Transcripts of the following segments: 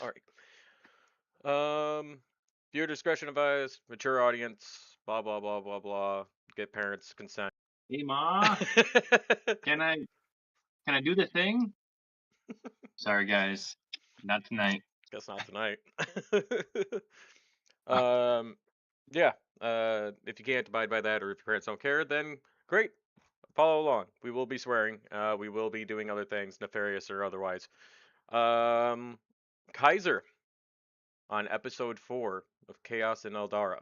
All right. Viewer discretion advised. Mature audience. Blah blah blah blah blah. Get parents' consent. Hey, Ma, can I do the thing? Sorry, guys, not tonight. Guess not tonight. Uh, um, yeah. If you can't abide by that, or if your parents don't care, then great. Follow along. We will be swearing. We will be doing other things, nefarious or otherwise. Kizer on episode 4 of Chaos in Elderra.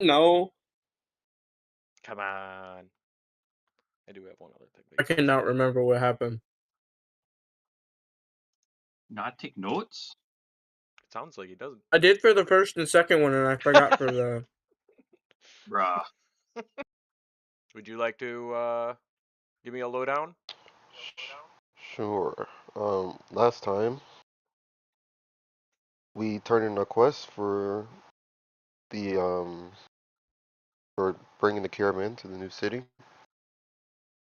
No, Come on. I do have one other thing. I cannot remember what happened. not take notes? It sounds like he doesn't. I did for the first and second one, and I forgot for the. Bruh. Would you like to give me a lowdown? Sure. Last time we turned in a quest for the for bringing the caravan to the new city,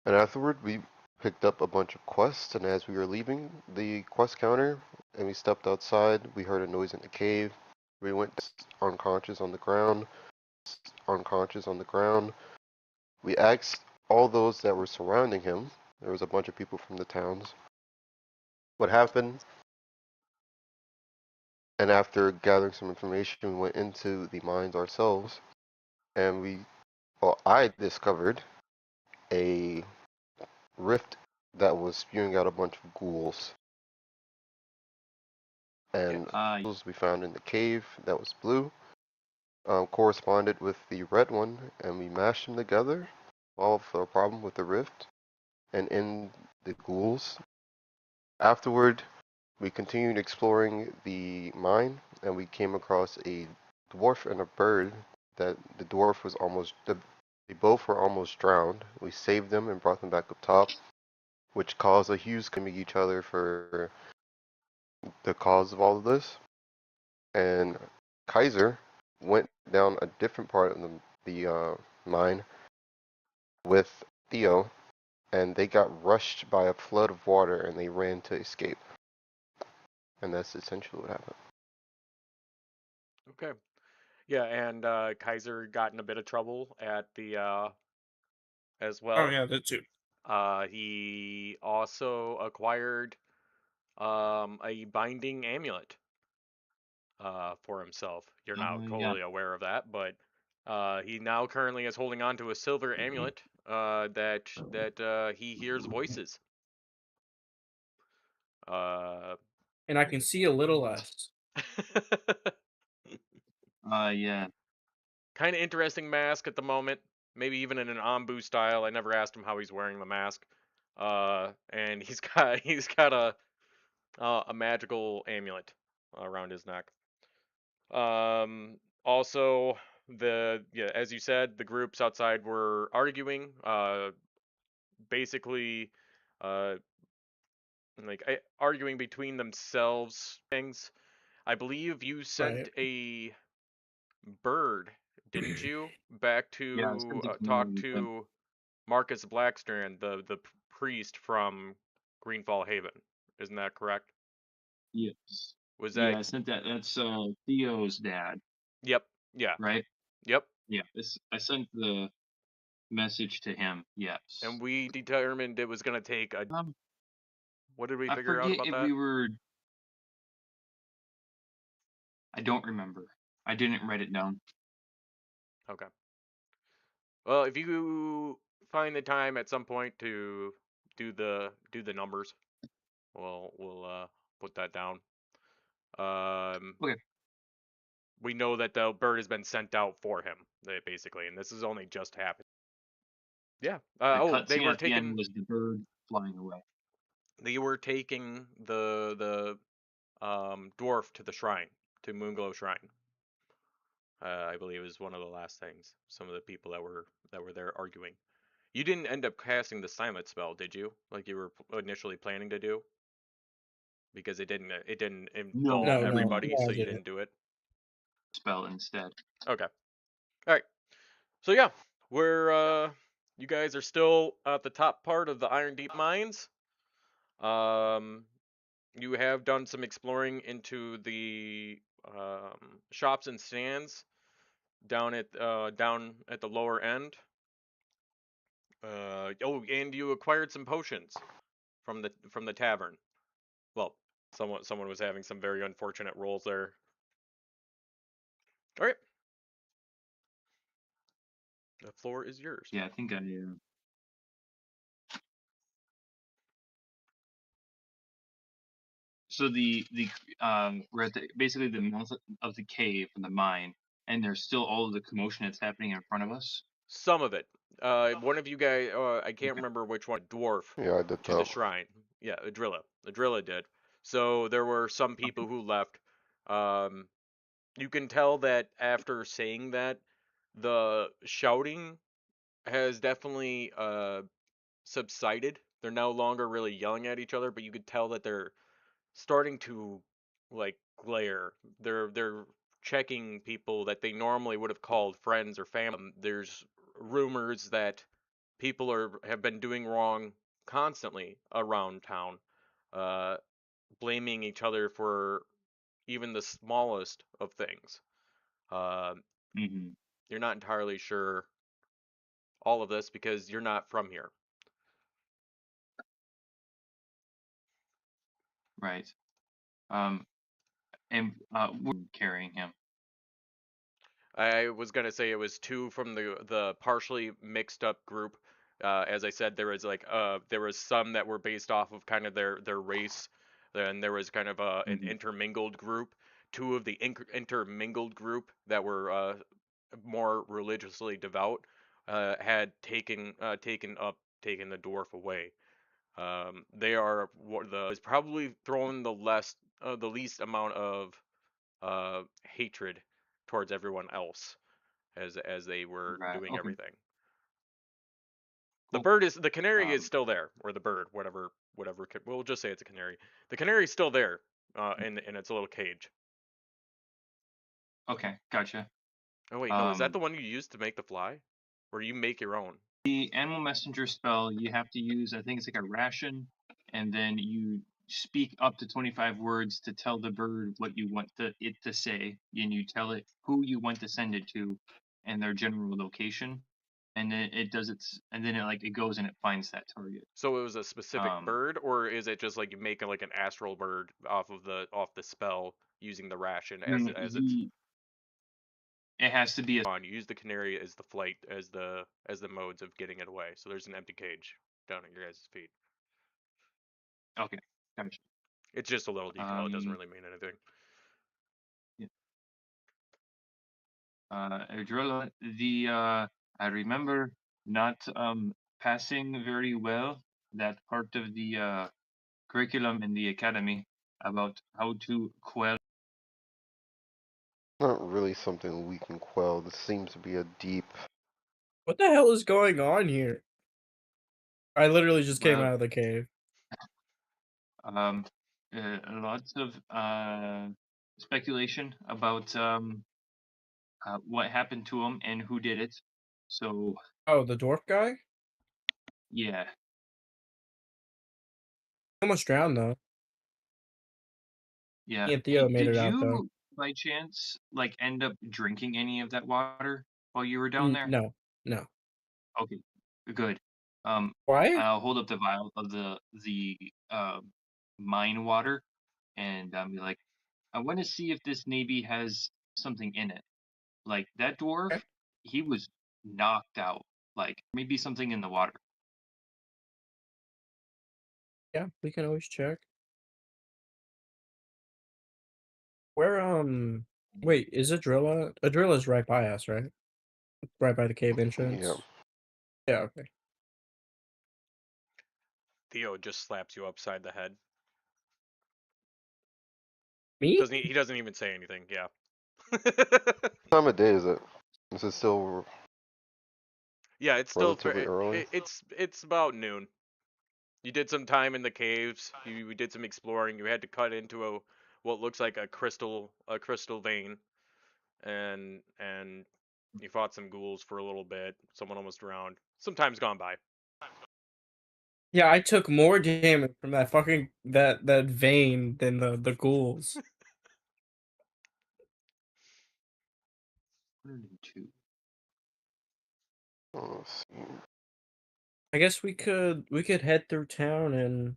and afterward we picked up a bunch of quests. And as we were leaving the quest counter, and we stepped outside, we heard a noise in the cave. We went unconscious on the ground. Unconscious on the ground. We asked all those that were surrounding him. There was a bunch of people from the towns. What happened? And after gathering some information, we went into the mines ourselves, and I discovered a rift that was spewing out a bunch of ghouls. And Yeah. the ghouls we found in the cave that was blue corresponded with the red one, and we mashed them together, solved the problem with the rift, and in the ghouls. Afterward, we continued exploring the mine, and we came across a dwarf and a bird. That the dwarf was they both were almost drowned. We saved them and brought them back up top, which caused a huge screaming each other for the cause of all of this. And Kizer went down a different part of the mine with Theo, and they got rushed by a flood of water, and they ran to escape. And that's essentially what happened. Okay. Yeah, and Kizer got in a bit of trouble at the as well. Oh yeah, that too. He also acquired a binding amulet for himself. You're not totally aware of that, but he now currently is holding on to a silver amulet that he hears voices. And I can see a little less. Yeah. Kind of interesting mask at the moment. Maybe even in an Ambu style. I never asked him how he's wearing the mask. And he's got a magical amulet around his neck. Also, as you said, the groups outside were arguing. Basically, arguing between themselves. Things. I believe you sent a bird, didn't you, back to talk to Marcus Blackstrand, the priest from Greenfall Haven. Isn't that correct? Yes. Was that? Yeah, I sent that. That's Theo's dad. Yep. Yeah. Right. Yep. Yeah. I sent the message to him. Yes. And we determined it was going to take a. What did we figure out I forget about if that? we were. I don't remember. I didn't write it down. Okay. Well, if you find the time at some point to do the numbers, we'll put that down. Okay. We know that the bird has been sent out for him, basically, and this has only just happened. Yeah. They were taking. The end was the bird flying away. They were taking the dwarf to the shrine, to Moonglow Shrine. I believe is one of the last things. Some of the people that were there arguing. You didn't end up casting the silent spell, did you? Like you were initially planning to do? Because it didn't involve everybody, so you didn't do it. Spell instead. Okay. All right. So yeah, we're You guys are still at the top part of the Iron Deep mines. You have done some exploring into the shops and stands down at the lower end. Oh, and you acquired some potions from the tavern. Well, someone was having some very unfortunate rolls there. All right, the floor is yours. Yeah, I think I. So we're at basically the mouth of the cave from the mine, and there's still all of the commotion that's happening in front of us. Some of it. One of you guys, I can't Okay. remember which one, dwarf Yeah, I did to the that. shrine. Yeah, Adrilla. Adrilla did. So there were some people who left. Um, you can tell that after saying that, the shouting has definitely subsided. They're no longer really yelling at each other, but you could tell that they're starting to like glare. They're checking people that they normally would have called friends or family. There's rumors that people have been doing wrong constantly around town, uh, blaming each other for even the smallest of things. Uh, Mm-hmm. you're not entirely sure all of this because you're not from here. Right. And we're carrying him. I was gonna say it was two from the partially mixed up group. As I said, there was some that were based off of kind of their race. Then there was kind of an Mm-hmm. intermingled group. Two of the intermingled group that were more religiously devout had taken the dwarf away. They are is probably throwing the least amount of hatred towards everyone else as they were Right. doing Okay. everything. Cool. The canary is Um. still there, or the bird, whatever. We'll just say it's a canary. The canary's still there, in its little cage. Okay. Gotcha. Oh wait, no, is that Um. the one you used to make the fly, or you make your own? The animal messenger spell you have to use. I think it's like a ration, and then you speak up to 25 words to tell the bird what you want it to say, and you tell it who you want to send it to, and their general location, and then it does its, and then it goes and it finds that target. So it was a specific Um. bird, or is it just like you make like an astral bird off the spell using the ration No, no, as it's it has to be a. on? You use the canary as the flight as the modes of getting it away. So there's an empty cage down at your guys' feet. Okay. Gotcha. It's just a little detail. It doesn't Um. really mean anything. Yeah. Elderra, I remember not passing very well that part of the curriculum in the academy about how to quell. Not really something we can quell. This seems to be a deep. What the hell is going on here? I literally just came Well, out of the cave. um, lots of speculation about what happened to him and who did it. So Oh, the dwarf guy? yeah, He almost drowned though. yeah. He and Theo made Did it out though. you by chance end up drinking any of that water while you were down there? No, no. Okay, good. Um, Why? I'll hold up the vial of the mine water, and be like, I want to see if this maybe has something in it. Like that dwarf, Okay. he was knocked out. Like maybe something in the water. Yeah, we can always check. Where wait, is Adrilla? Adrilla's right by us, right? Right by the cave Yeah. entrance. Yeah, okay. Theo just slaps you upside the head. Me? He doesn't even say anything. Yeah. What time of day is it? Is it still Yeah, it's still relatively early? it's about noon. You did some time in the caves. You did some exploring. You had to cut into what looks like a crystal vein, and you fought some ghouls for a little bit. Someone almost drowned. Some time's gone by. Yeah, I took more damage from that fucking that vein than the ghouls. 102. Let's see. I guess we could head through town and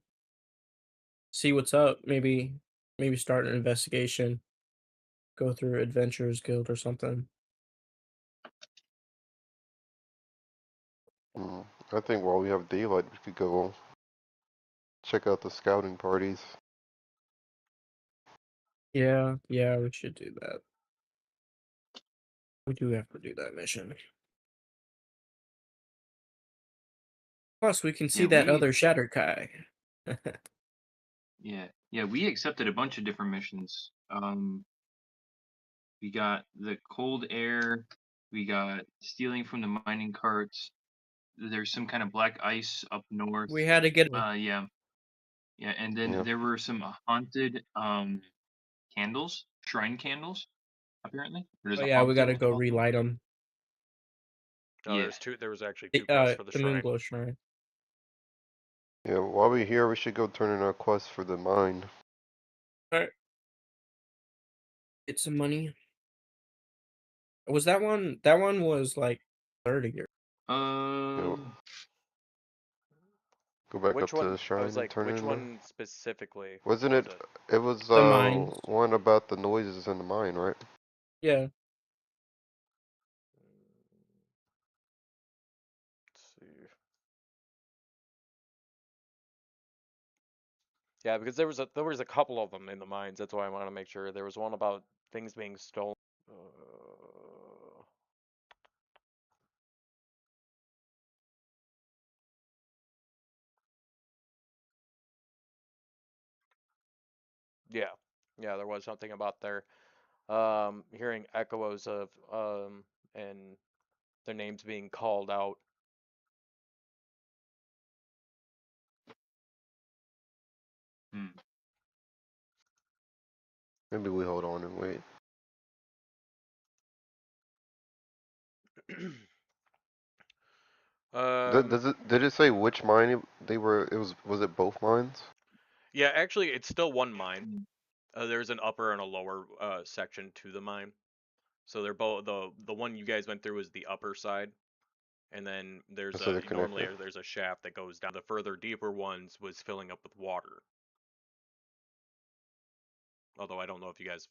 see what's up. Maybe start an investigation. Go through Adventurers Guild or something. I think while we have daylight, we could go check out the scouting parties. Yeah, we should do that. We do have to do that mission. Plus, we can see Yeah, that other Shattered Kai. Yeah, we accepted a bunch of different missions. We got the cold air, we got stealing from the mining carts. There's some kind of black ice up north. We had to get. Yeah, and then Yeah. there were some haunted candles, shrine candles, apparently. There's Oh a yeah, we gotta haunted go one. relight them. No, Yeah. there's two. There was actually two quests for the shrine. Moonglow Shrine. Yeah, while we're here, we should go turn in our quest for the mine. Alright. Get some money. Was that one? That one was like 30 years. Go back Which up to one? the I shrine was and like, turn which in there. one specifically? Wasn't was it? It was The mines. one about the noises in the mine, right? Yeah. Let's see. Yeah, because there was a couple of them in the mines. That's why I want to make sure. There was one about things being stolen. Yeah, there was something about their hearing echoes of and their names being called out. Maybe we hold on and wait. Did it say which mine they were? Was it both mines? Yeah, actually, it's still one mine. There's an upper and a lower section to the mine. So they're both the one you guys went through is the upper side, and then there's So they're normally connected. there's a shaft that goes down. The further deeper ones was filling up with water. Although I don't know if you guys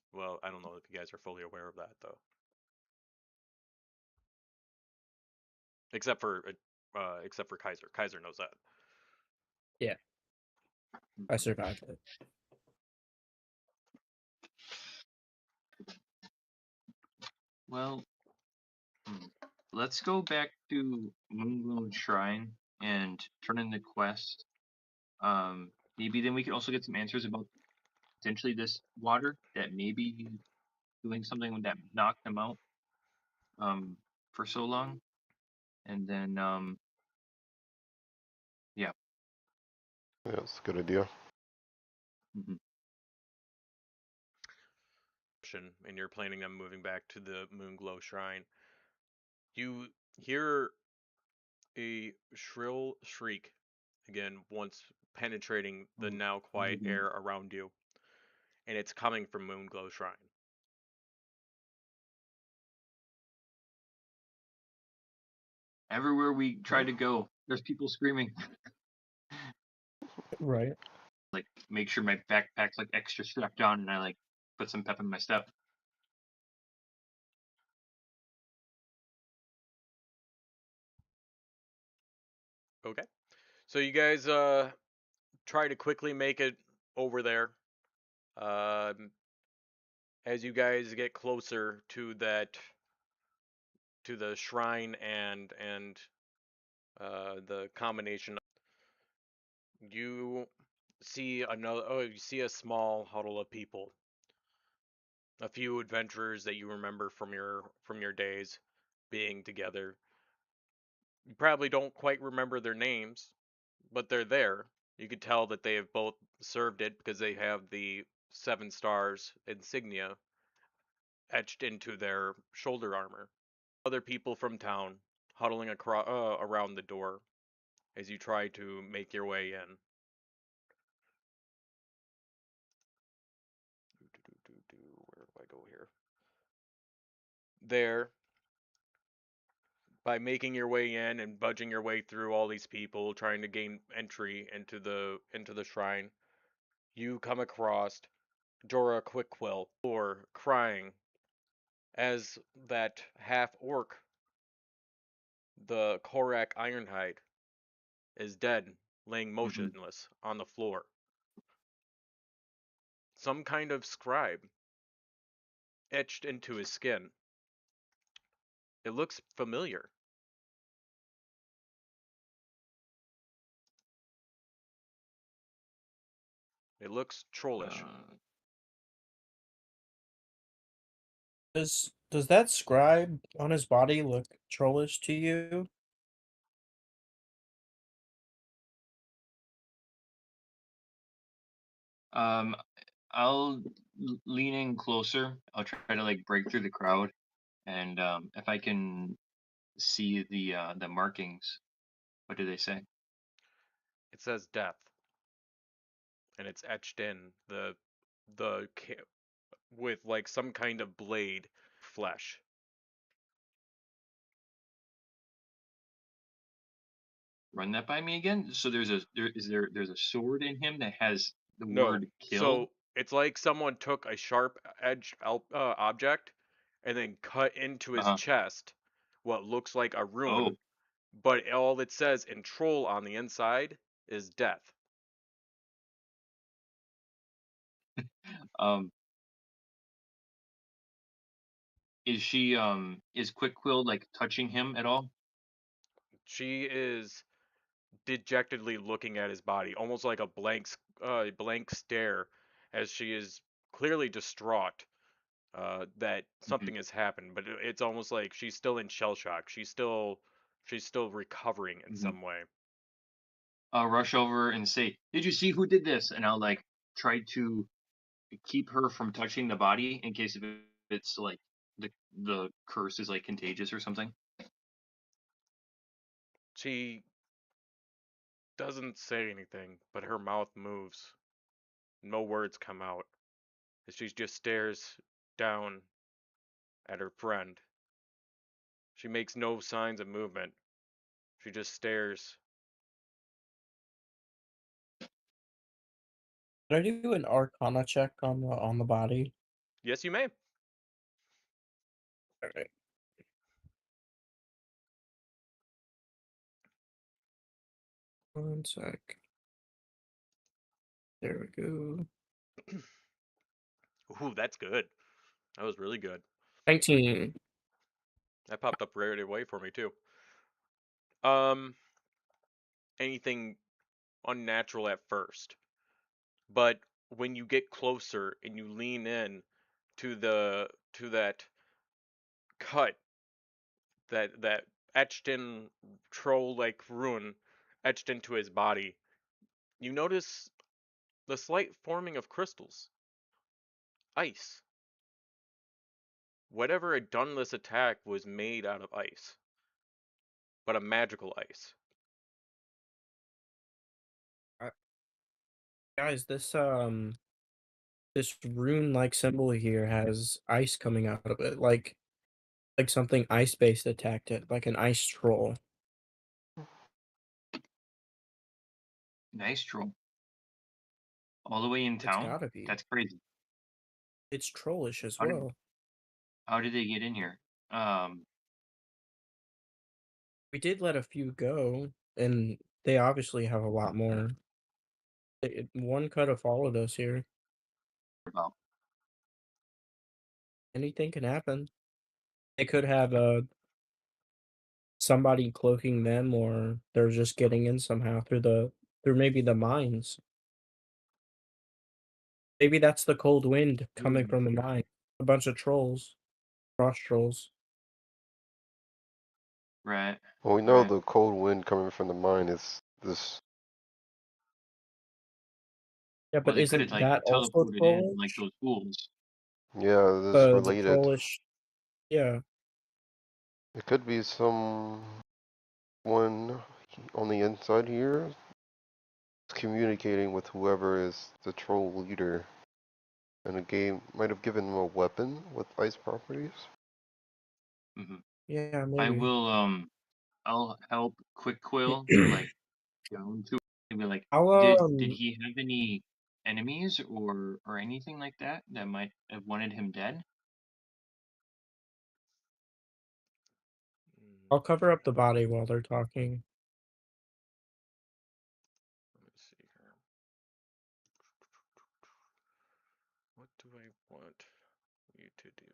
are fully aware of that though. Except for Kizer. Kizer knows that. Yeah. I survived it. Well, let's go back to Moonglow Shrine and turn in the quest. Maybe then we can also get some answers about potentially this water that may be doing something that knocked them out for so long. And then Yeah, that's a good idea. And you're planning on moving back to the Moonglow Shrine. You hear a shrill shriek again, once penetrating the now quiet air around you, and it's coming from Moonglow Shrine. Everywhere we try to go, there's people screaming. Right. Like, make sure my backpack's like extra strapped on, and I like put some pep in my step. Okay. So you guys try to quickly make it over there. As you guys get closer to the shrine and the combination, you see you see a small huddle of people. A few adventurers that you remember from your days being together. You probably don't quite remember their names, but they're there. You could tell that they have both served it because they have the 7 stars insignia etched into their shoulder armor. Other people from town huddling around the door as you try to make your way in. Where do I go here? There, by making your way in and budging your way through all these people trying to gain entry into the shrine, you come across Dora Quickquill, or crying, as that half orc, the Korak Ironhide, is dead, laying motionless on the floor. Some kind of scribe etched into his skin. It looks familiar. It looks trollish. Does that scribe on his body look trollish to you? I'll lean in closer. I'll try to like break through the crowd, and if I can see the markings, what do they say? It says death, and it's etched in with like some kind of blade flesh. Run that by me again. So there's a sword in him that has the No, word kill. so it's like someone took a sharp edged object and then cut into his chest what looks like a rune, but all it says in troll on the inside is death. Is Quickquill like touching him at all? She is dejectedly looking at his body, almost like a blank stare, as she is clearly distraught that something has happened. But it's almost like she's still in shell shock. She's still recovering in some way. I'll rush over and say, "Did you see who did this?" And I'll like try to keep her from touching the body in case if it's like the curse is like contagious or something. She doesn't say anything, but her mouth moves. No words come out as she just stares down at her friend. She makes no signs of movement. She just stares. Can I do an Arcana check on the body? Yes, you may. All right. One sec. There we go. Ooh, that's good. That was really good. 19. That popped up right away for me too. Anything unnatural at first, but when you get closer and you lean in to that cut, that etched in troll like rune etched into his body, you notice the slight forming of crystals, ice. Whatever had done this attack was made out of ice, but a magical ice. Guys, this rune-like symbol here has ice coming out of it, like something ice-based attacked it, like an ice troll. Nice troll. All the way in It's town? gotta be. That's crazy. It's trollish as well. How did they get in here? We did let a few go, and they obviously have a lot more. One could have followed us here. About Anything can happen. They could have somebody cloaking them, or they're just getting in somehow through maybe the mines. Maybe that's the cold wind coming from the mine. A bunch of trolls, frost trolls. right. Well, we know Right. the cold wind coming from the mine is this. Yeah, Well, but they could isn't have like that also teleported in like trollish? those fools. Yeah, this is The related. trollish, yeah. It could be some one on the inside here is communicating with whoever is the troll leader. And the game might have given him a weapon with ice properties. Yeah, I maybe. will I'll help Quick Quill like go to and be like, I'll did he have any enemies or anything like that that might have wanted him dead? I'll cover up the body while they're talking. Let me see here. What do I want you to do?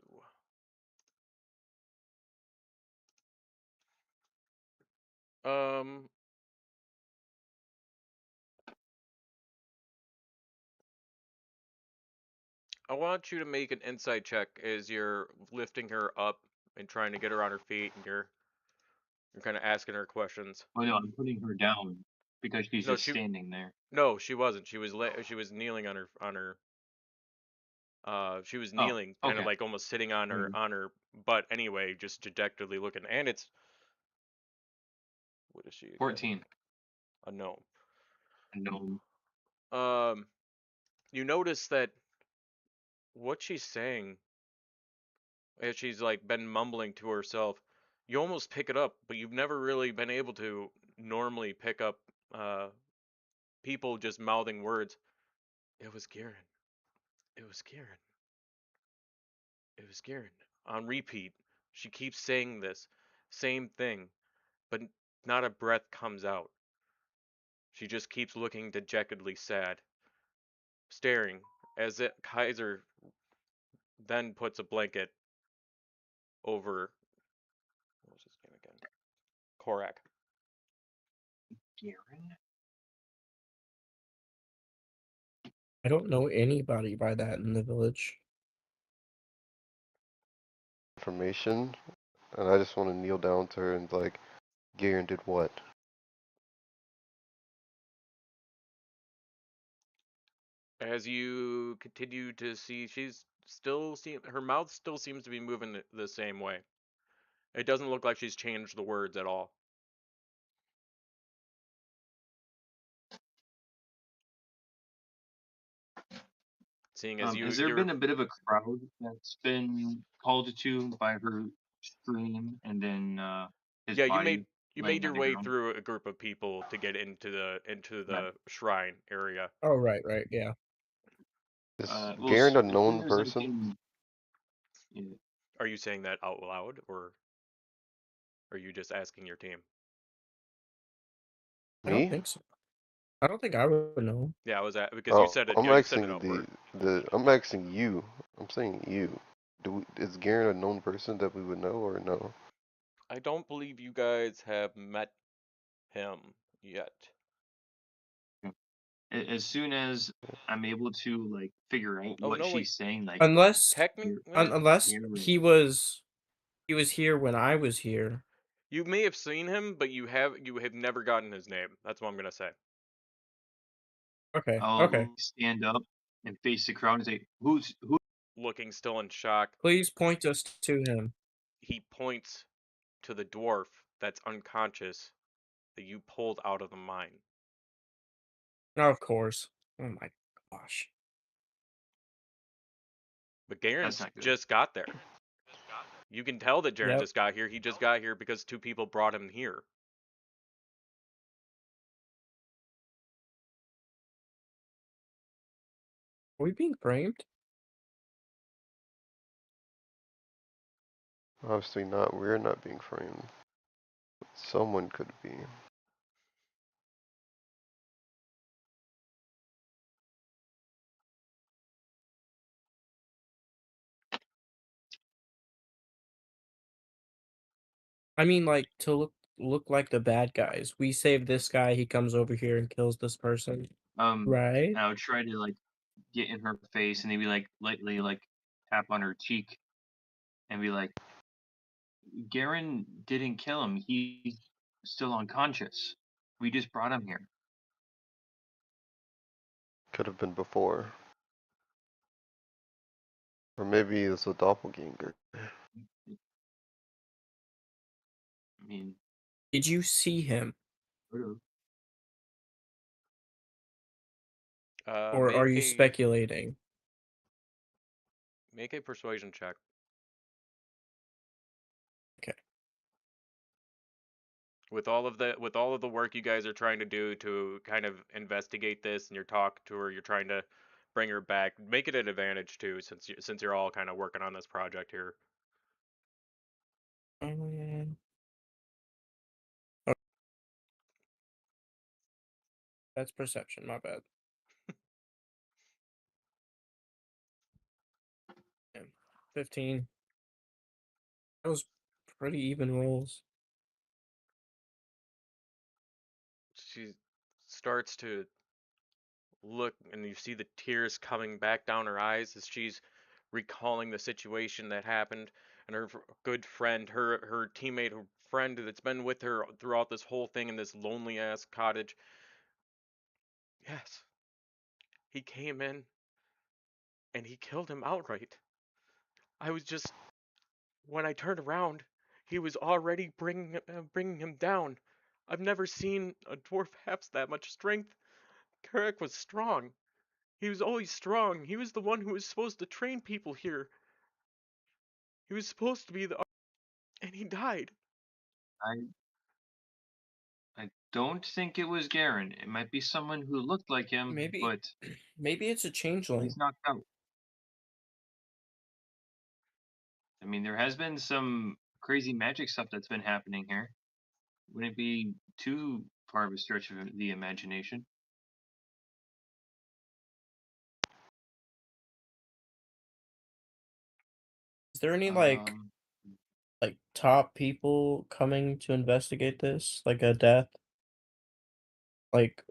I want you to make an insight check as you're lifting her up and trying to get her on her feet, and you're kind of asking her questions. Oh no, I'm putting her down because she's No, just standing there. No, she wasn't. She was kneeling on her. She was Oh, kneeling, kind of okay. like almost sitting on her butt anyway, just dejectedly looking. And it's what is she again? 14. A gnome. A gnome. You notice that what she's saying, as she's like been mumbling to herself, you almost pick it up, but you've never really been able to normally pick up people just mouthing words. It was Garen. It was Garen. It was Garen. On repeat, she keeps saying this same thing, but not a breath comes out. She just keeps looking dejectedly sad, staring, as if Kizer then puts a blanket over, what was his name again? Korak. Garen? I don't know anybody by that in the village. Information, and I just want to kneel down to her and like, Garen did what? As you continue to see, she's still her mouth still seems to be moving the same way. It doesn't look like she's changed the words at all. Seeing as Has there been a bit of a crowd that's been called to by her scream and then his yeah, body you laying made on your the way ground? through a group of people to get into Right. the shrine area. Oh, right, yeah. Is Well, Garen a as soon known as I person? can, yeah. Are you saying that out loud, or are you just asking your team? I don't Me? think so. I don't think I would know. Yeah, I was at because you Oh, said it. I'm Yeah, you said it asking upward. I'm asking you. I'm saying you. Is Garen a known person that we would know or no? I don't believe you guys have met him yet. As soon as I'm able to like figure out Oh what no, wait. she's saying, like Unless Garen, he was here when I was here. You may have seen him, but you have never gotten his name. That's what I'm gonna say. Okay. I'll stand up and face the crowd and say, who?" Looking still in shock, Please point us to him. he points to the dwarf that's unconscious that you pulled out of the mine. Oh, of course. Oh my gosh. But That's Garen's not good. just got there. You can tell that Jaren Yep. just got here. He just got here because two people brought him here. Are we being framed? Obviously not. We're not being framed. But someone could be. I mean, like, to look like the bad guys. We save this guy, he comes over here and kills this person. Right? I would try to like get in her face and maybe like lightly like tap on her cheek and be like, Garen didn't kill him. He's still unconscious. We just brought him here. Could have been before. Or maybe it's a doppelganger. I mean, Did you see him, or are you speculating? Make a persuasion check. Okay. With all of the work you guys are trying to do to kind of investigate this, and you're talking to her, you're trying to bring her back. Make it an advantage too, since you're all kind of working on this project here. That's perception. My bad. 15. That was pretty even rolls. She starts to look, and you see the tears coming back down her eyes as she's recalling the situation that happened, and her good friend, her teammate, her friend that's been with her throughout this whole thing in this lonely ass cottage. Yes, he came in and he killed him outright. I was just, when I turned around, he was already bringing him down. I've never seen a dwarf have that much strength. Carrick was strong. He was always strong. He was the one who was supposed to train people here. He was supposed to be the, and he died. I don't think it was Garen. It might be someone who looked like him, but Maybe it's a changeling. he's knocked out. I mean, there has been some crazy magic stuff that's been happening here. Wouldn't be too far of a stretch of the imagination. Is there any like top people coming to investigate this, like a death, like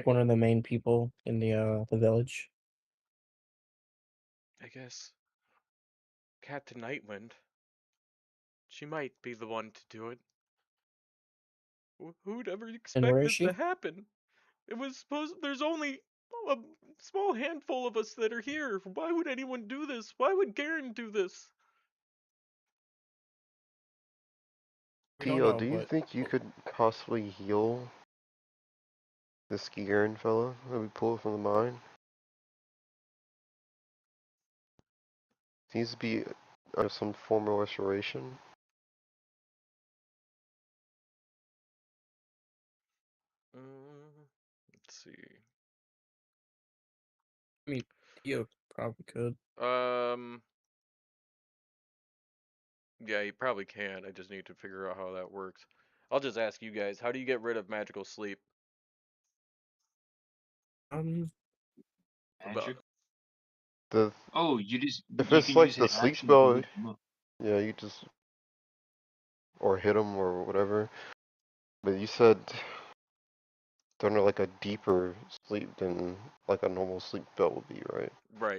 one of the main people in the village? I guess Captain Nightwind. She might be the one to do it. Who'd ever And expect where is this she? to happen? It was supposed. There's only a small handful of us that are here. Why would anyone do this? Why would Garen do this? We don't Pio, know, do you but think you could possibly heal this Garen fella that we pulled from the mine? Seems to be under some form of restoration. Let's see. I mean, you probably could. Yeah, you probably can. I just need to figure out how that works. I'll just ask you guys, how do you get rid of magical sleep? Magic? The Oh, you if can it's like use the an sleep action to spell, wake them up. yeah, you just or hit them or whatever. But you said they're not like a deeper sleep than like a normal sleep spell would be, right?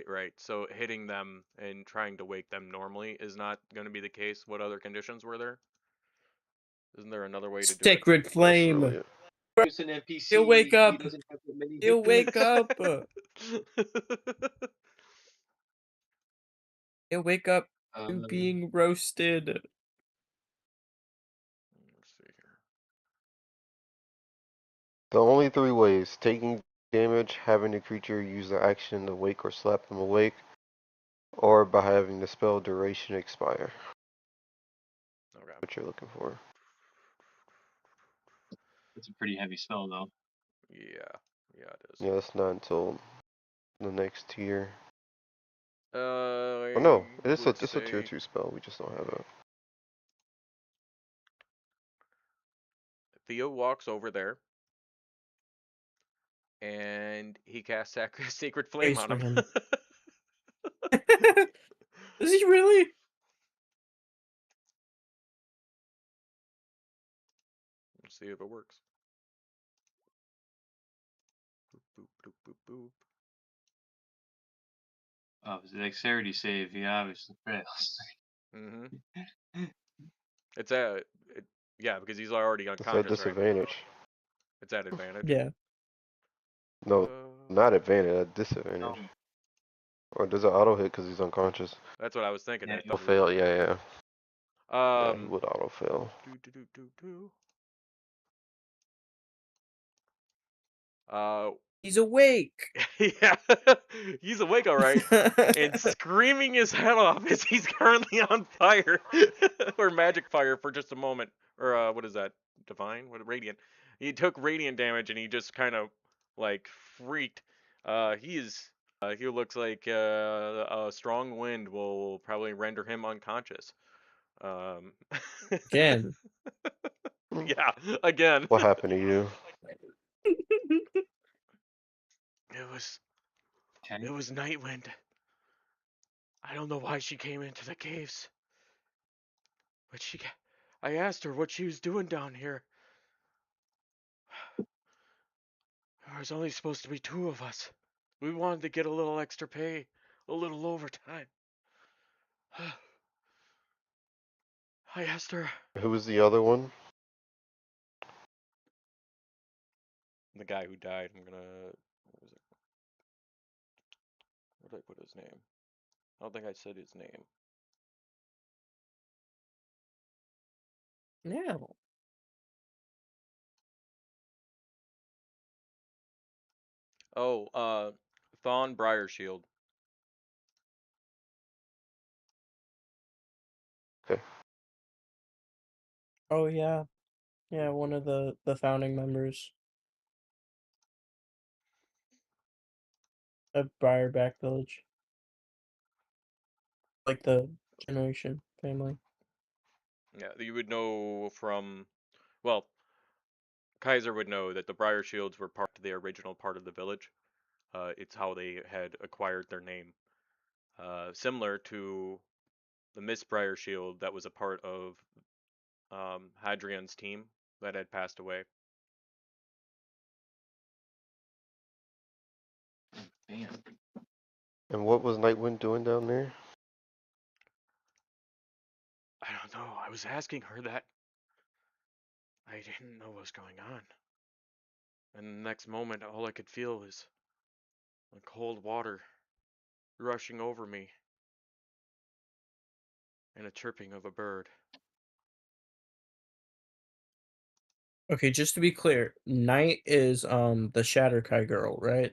Right. So hitting them and trying to wake them normally is not going to be the case. What other conditions were there? Isn't there another way to do it? Sacred That's flame. really it. It's an NPC. He'll wake up. He doesn't have that many He'll hit wake points. up. He'll wake up to being roasted. Let's see here. The only three ways: taking damage, having the creature use the action to wake or slap them awake, or by having the spell duration expire. Okay. What you're looking for. It's a pretty heavy spell, though. Yeah, it is. Yeah, it's not until the next tier. Oh no, it's a tier 2 spell. We just don't have it. Theo walks over there, and he casts Sacred Flame Praise on for him. Is he really? Let's see if it works. Boop, boop, boop, boop. Oh, it's a dexterity save. He obviously fails. It's yeah, because he's already It's unconscious, at disadvantage. Right? It's at advantage. Yeah. No, not advantage, at disadvantage. Or does it auto hit because he's unconscious? That's what I was thinking. Yeah, I it Will thought. fail, yeah. Yeah, he Um. would auto fail. Do. Uh. He's awake. Yeah, he's awake, all right, and screaming his head off as he's currently on fire, or magic fire for just a moment, or what is that? Divine? What radiant? He took radiant damage and he just kind of like freaked. He looks like a strong wind will probably render him unconscious. Um, Again. yeah, again. What happened to you? It was Okay. it was Nightwind. I don't know why she came into the caves. But I asked her what she was doing down here. There was only supposed to be 2 of us. We wanted to get a little extra pay, a little overtime. I asked her. Who was the other one? The guy who died, I'm gonna. Where did I put his name? I don't think I said his name. No. Oh, Thon Briarshield. Okay. Oh yeah. Yeah, one of the founding members of Briarback Village. Like the generation family. Yeah, you would know from. Well, Kizer would know that the Briarshields were part of the original part of the village. It's how they had acquired their name. Similar to the Miss Briarshield that was a part of Hadrian's team that had passed away. Damn. And what was Nightwind doing down there? I don't know. I was asking her that. I didn't know what was going on. And the next moment, all I could feel was the cold water rushing over me and a chirping of a bird. Okay, just to be clear, Knight is the Shatterkai girl, right?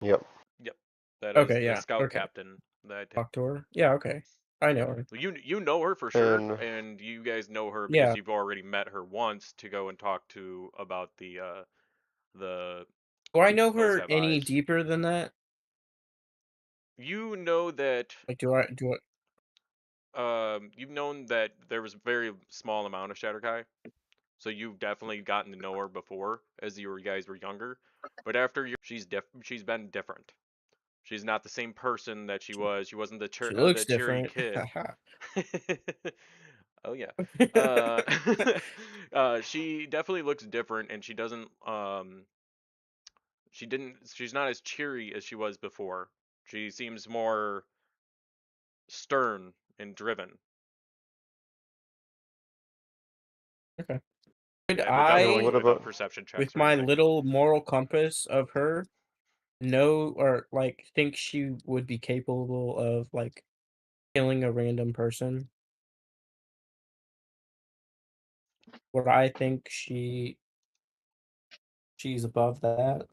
Yep. Yep, that is Okay, the yeah. scout Okay. captain. That Talk to her. Yeah, okay. I know her. you know her for sure, And and you guys know her because Yeah. you've already met her once to go and talk to about the Do I know Both her Have any Eyes. deeper than that? You know that Like, do I you've known that there was a very small amount of Shatterkai, so you've definitely gotten to know her before as you guys were younger. But after she's been different. She's not the same person that she was. She wasn't she looks the cheery different. kid. Oh yeah. Haha. Uh, she definitely looks different, and she's not as cheery as she was before. She seems more stern and driven. Okay. Could Yeah, but don't and roll I, what any about perception checks with or my anything. little moral compass of her, know or like think she would be capable of like killing a random person? Would I think she's above that?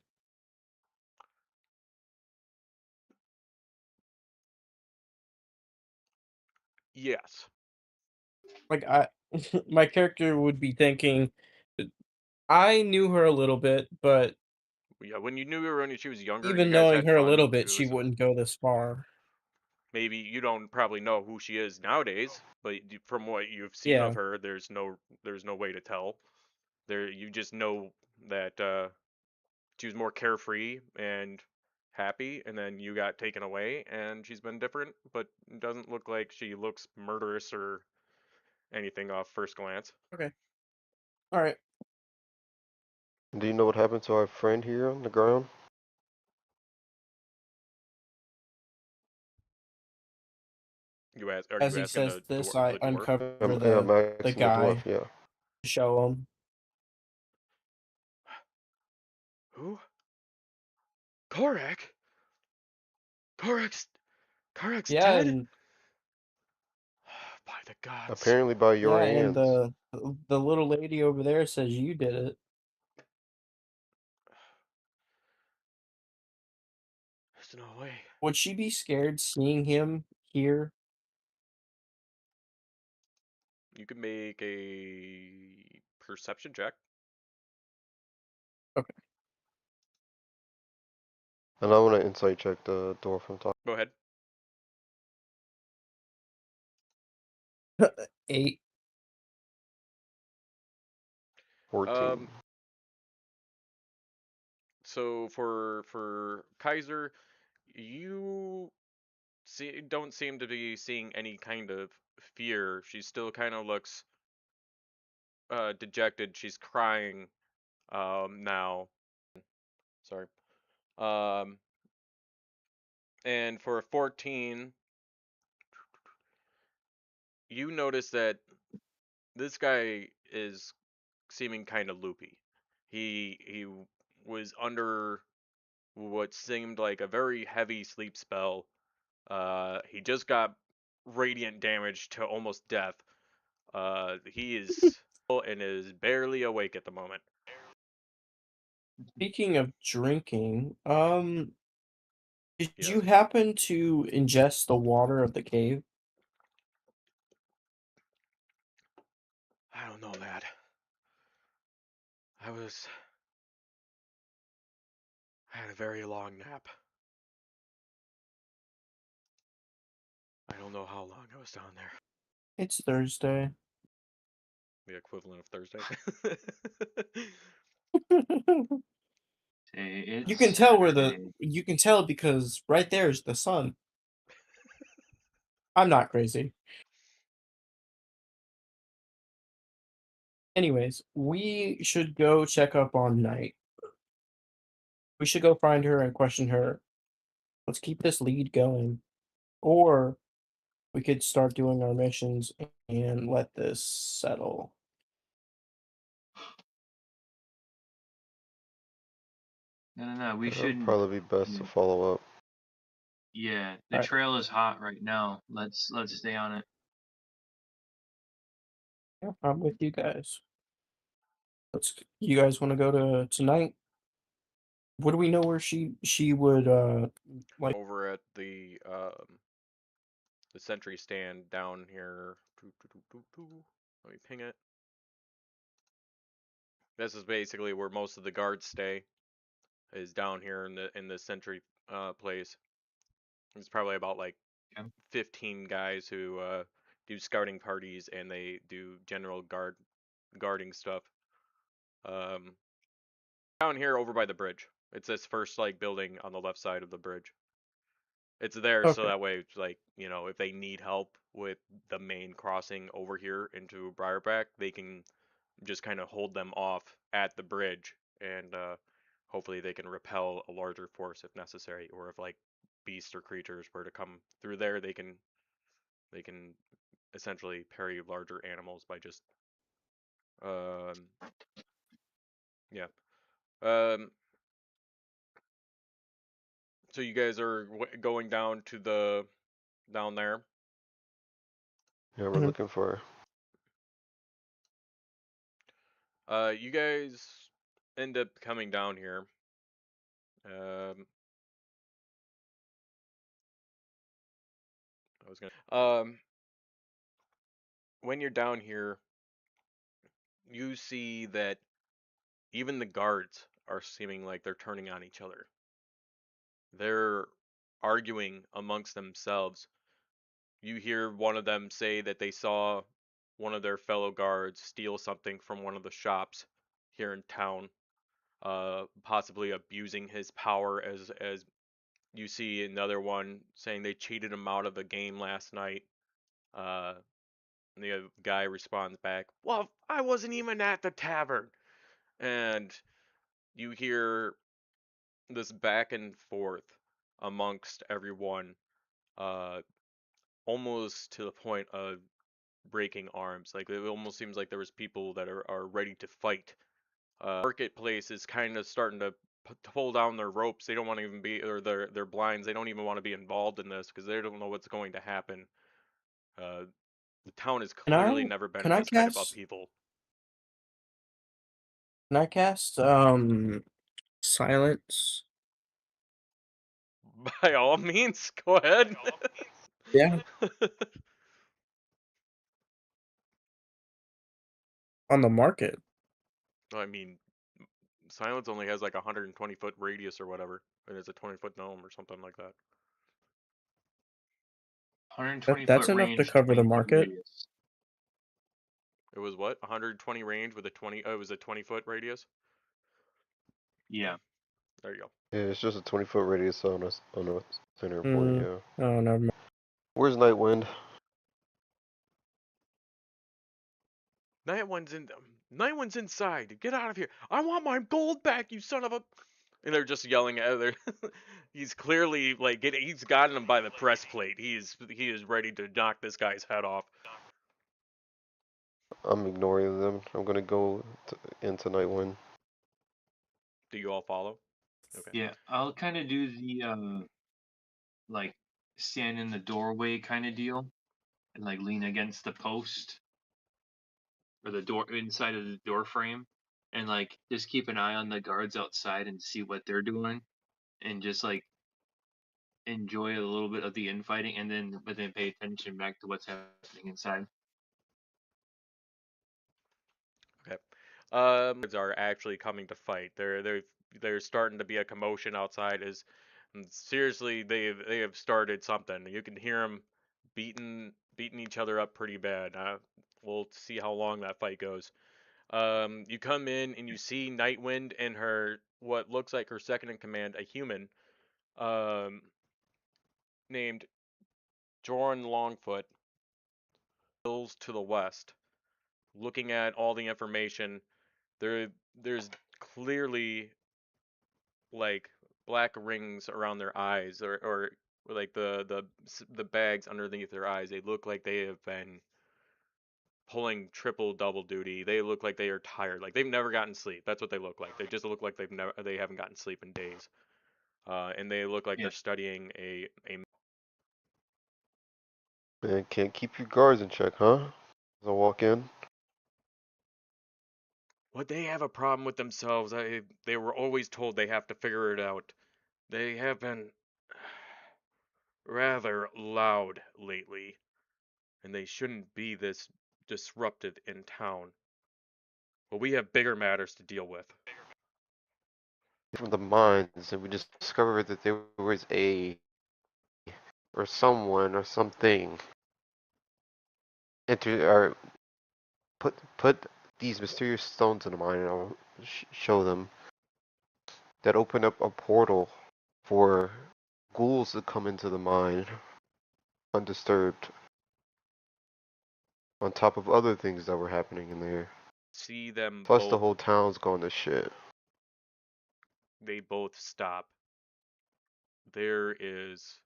Yes. Like I my character would be thinking I knew her a little bit, but Yeah, when you knew her when she was younger and you even guys knowing had her a little fun bit, too, she so wouldn't go this far. maybe you don't probably know who she is nowadays, but from what you've seen of Yeah. her, there's no way to tell. You just know that she was more carefree and happy, and then you got taken away, and she's been different, but it doesn't look like she looks murderous or anything off first glance. Okay. All right. do you know what happened to our friend here on the ground? Are As you he asking says this, I the dwarf? uncover Yeah, the Max and the dwarf, guy yeah. to show him. Who? Korak? Korek's Yeah, dead? and By the gods. Apparently by your yeah, and hands. the little lady over there says you did it. There's no way. Would she be scared seeing him here? You can make a perception check. Okay. And I want to insight check the dwarf on top. Go ahead. 8. 14. So for Kizer, you don't seem to be seeing any kind of fear. She still kind of looks dejected. She's crying now. Sorry. Um and for 14, you notice that this guy is seeming kind of loopy. He was under what seemed like a very heavy sleep spell. He just got radiant damage to almost death. He is and is barely awake at the moment. Speaking of drinking, did Yes. you happen to ingest the water of the cave? I don't know, lad. I had a very long nap. I don't know how long I was down there. It's Thursday. The equivalent of Thursday. Say You it's can tell Saturday. you can tell because right there is the sun. I'm not crazy. Anyways, we should go check up on Knight. We should go find her and question her. Let's keep this lead going. Or we could start doing our missions and let this settle. No. We It would shouldn't. probably be best to follow up. Yeah, the Alright. trail is hot right now. Let's stay on it. Yeah, I'm with you guys. You guys want to go to tonight? What do we know where she would like? Over at the sentry stand down here. Let me ping it. This is basically where most of the guards stay. Is down here in the sentry place. It's probably about like Okay. 15 guys who do scouting parties and they do general guarding stuff. Down here over by the bridge. It's this first like building on the left side of the bridge. It's there so Okay. that way it's like, you know, if they need help with the main crossing over here into Briarback, they can just kind of hold them off at the bridge and hopefully they can repel a larger force if necessary, or if like beasts or creatures were to come through there, they can essentially parry larger animals by just yeah. So you guys are going down to down there. Yeah, we're Mhm. looking for You guys end up coming down here. I was gonna when you're down here, you see that even the guards are seeming like they're turning on each other. They're arguing amongst themselves. You hear one of them say that they saw one of their fellow guards steal something from one of the shops here in town, possibly abusing his power. As you see another one saying they cheated him out of a game last night. And the guy responds back, "Well, I wasn't even at the tavern." And you hear this back and forth amongst everyone, uh, almost to the point of breaking arms. Like it almost seems like there was people that are ready to fight. Marketplace is kind of starting to pull down their ropes. They don't want to even be, or their blinds. They don't even want to be involved in this because they don't know what's going to happen. The town has clearly never been can in I this kind of cast upheaval. silence? By all means, go ahead. Yeah. On the market. I mean, silence only has like a 120-foot radius or whatever, and it's a 20-foot gnome or something like that. 120 That's foot enough to range, cover the 20-foot market. radius. It was what? 120 range with a 20. It was a 20-foot radius. Yeah. There you go. Yeah, it's just a 20-foot radius on a center point. Mm. Yeah. Oh, never mind. Where's Nightwind? Nightwind's inside. Get out of here. I want my gold back, you son of a. And they're just yelling at her. He's clearly like he's gotten him by the press plate. He is ready to knock this guy's head off. I'm ignoring them. I'm gonna go into Nightwind. Do you all follow? Okay. Yeah, I'll kind of do the like stand in the doorway kind of deal, and like lean against the post or the door inside of the door frame, and like just keep an eye on the guards outside and see what they're doing, and just like enjoy a little bit of the infighting, and then pay attention back to what's happening inside. Okay. Are actually coming to fight. There's starting to be a commotion outside. Seriously, they have started something. You can hear them beating each other up pretty bad. We'll see how long that fight goes. You come in and you see Nightwind and her what looks like her second in command, a human, um, named Joran Longfoot, hills to the west. Looking at all the information, there's clearly like black rings around their eyes, or like the bags underneath their eyes. They look like they have been pulling triple double duty. They look like they are tired. Like they've never gotten sleep. That's what they look like. They just look like they haven't gotten sleep in days. And they look like Yeah. they're studying a Man, can't keep your guards in check, huh? As I walk in. what they have a problem with themselves. They were always told they have to figure it out. They have been rather loud lately, and they shouldn't be this disruptive in town. But we have bigger matters to deal with. From the mines, and we just discovered that there was or someone or something or put these mysterious stones in the mine, and I'll show them that open up a portal for ghouls to come into the mine undisturbed, on top of other things that were happening in there. See them Plus, the both. whole town's going to shit. They both stop. There is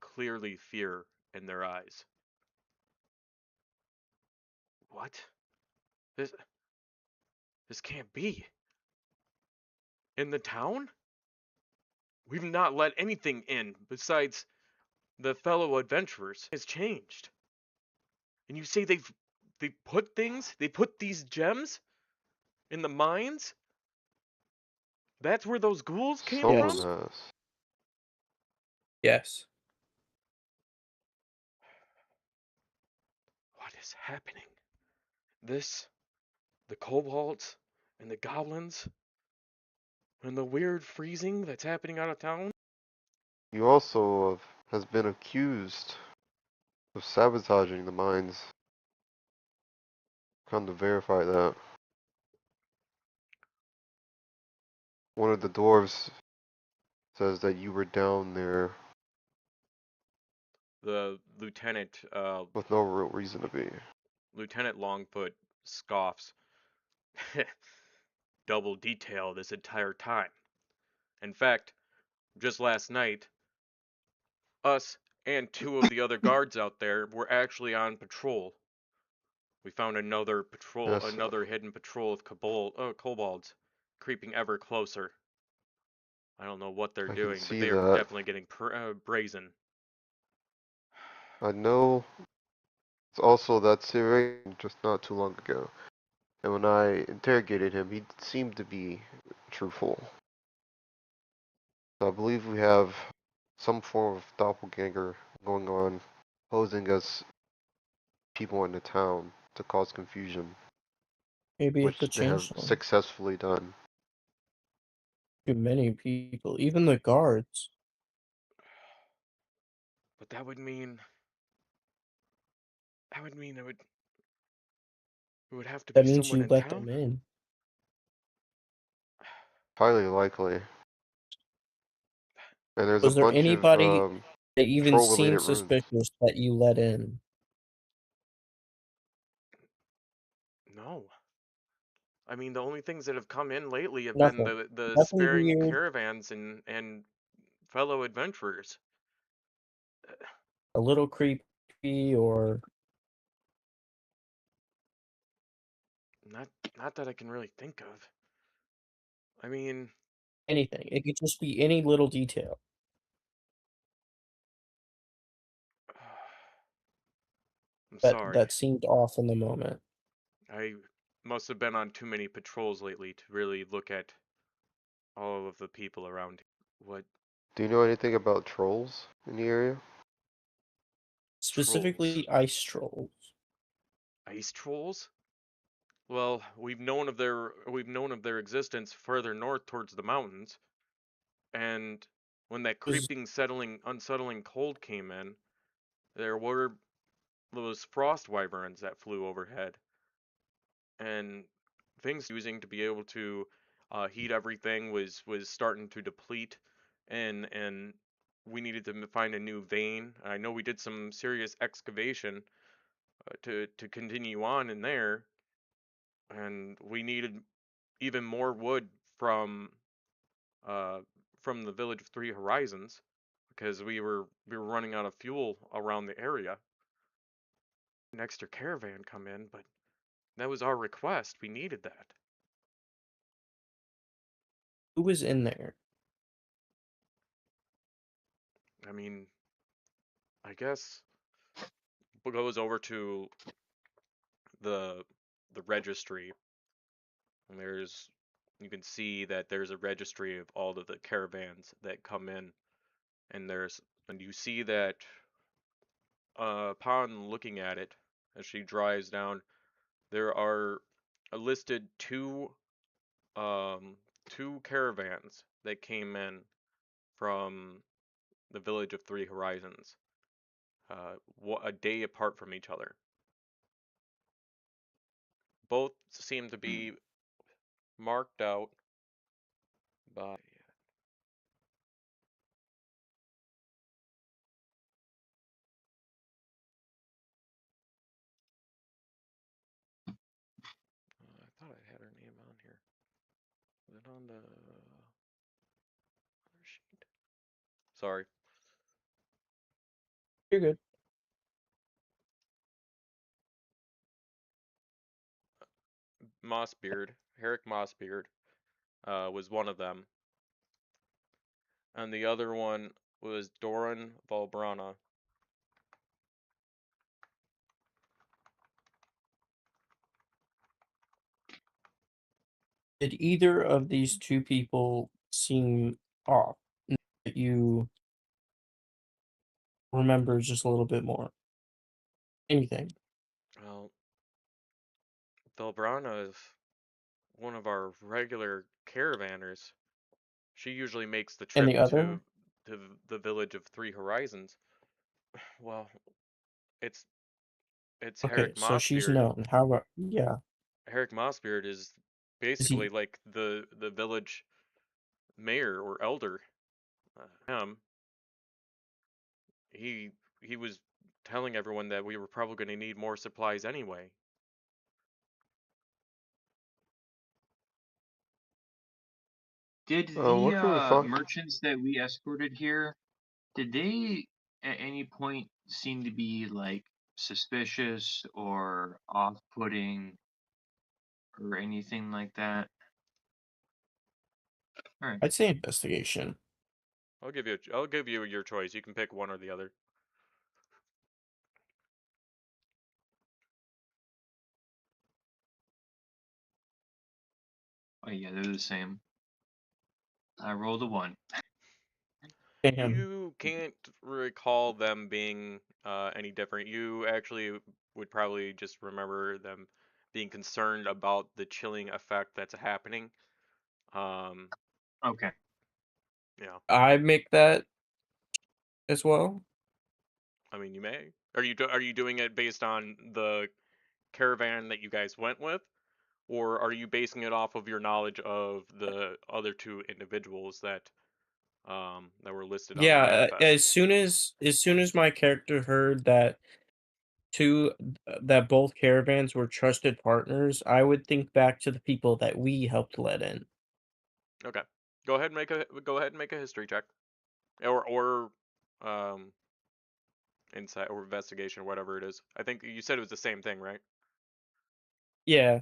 clearly fear in their eyes. What? This can't be. In the town? We've not let anything in besides the fellow adventurers. Has changed. And you say they put these gems in the mines? That's where those ghouls came Someone Yes. from? has. Yes. What is happening? The kobolds and the goblins and the weird freezing that's happening out of town? You also has been accused of sabotaging the mines. Come to verify that. One of the dwarves says that you were down there The lieutenant, with no real reason to be. Lieutenant Longfoot scoffs. Double detail this entire time. In fact, just last night, us and two of the other guards out there were actually on patrol. We found Yes, another hidden patrol of kobolds, creeping ever closer. I don't know what they're I can doing, but see they are that. definitely getting brazen. I know it's also that Syrian just not too long ago. And when I interrogated him, he seemed to be truthful. So I believe we have some form of doppelganger going on, posing as people in the town to cause confusion, Maybe it's the which they have changeling. successfully done. Too many people, even the guards. But that would mean it would have to be That means someone you in let them town. in. Highly likely. And there's a Was there bunch of anybody that even troll-related seemed runes. suspicious that you let in? No. I mean, the only things that have come in lately have been Nothing. the Nothing sparing weird. caravans and fellow adventurers. A little creepy or Not that I can really think of. I mean, anything. It could just be any little detail I'm that sorry. seemed off in the moment. I must have been on too many patrols lately to really look at all of the people around here. What Do you know anything about trolls in the area? trolls? Specifically ice trolls. Ice trolls? Well, we've known of their existence further north towards the mountains, and when that Was creeping, unsettling cold came in, there were those frost wyverns that flew overhead, and things using to be able to heat everything was starting to deplete, and we needed to find a new vein. I know we did some serious excavation to continue on in there, and we needed even more wood uh, from the village of Three Horizons because we were running out of fuel around the area. An extra caravan come in, but that was our request. We needed that. who was in there? I mean, I guess it goes over to the the registry, and you can see that there's a registry of all of the caravans that come in, and you see that upon looking at it as she drives down, there are listed um two caravans that came in from the village of Three Horizons, a day apart from each other. Both seem to be marked out by. I thought I had her name on here. Was it on the other sheet? Sorry. You're good. Mossbeard, Herrick Mossbeard, was one of them, and the other one was Doran Valbrana. Did either of these two people seem off that you remember just a little bit more? Anything? Well, Valbrana is one of our regular caravanners. She usually makes the And trip the other? to the village of Three Horizons. Well, it's Okay, Herrick so she's Mossbeard. known. How about yeah? Herrick Mossbeard is Is basically he like the village mayor or elder. Him, he was telling everyone that we were probably going to need more supplies anyway. Did What can we the find? merchants that we escorted here, did they at any point seem to be like suspicious or off-putting or anything like that? All right. I'd say investigation. I'll give you your choice. You can pick one or the other. Oh yeah, they're the same. I rolled a 1. Damn. You can't recall them being any different. You actually would probably just remember them being concerned about the chilling effect that's happening. Um, Okay. yeah, I make that as well. I mean, you may. Are you doing it based on the caravan that you guys went with, or are you basing it off of your knowledge of the other two individuals that were listed on the Yeah, manifest? as soon as my character heard that that both caravans were trusted partners, I would think back to the people that we helped let in. Okay, go ahead and make a history check, or um insight or investigation, whatever it is. I think you said it was the same thing, right? Yeah.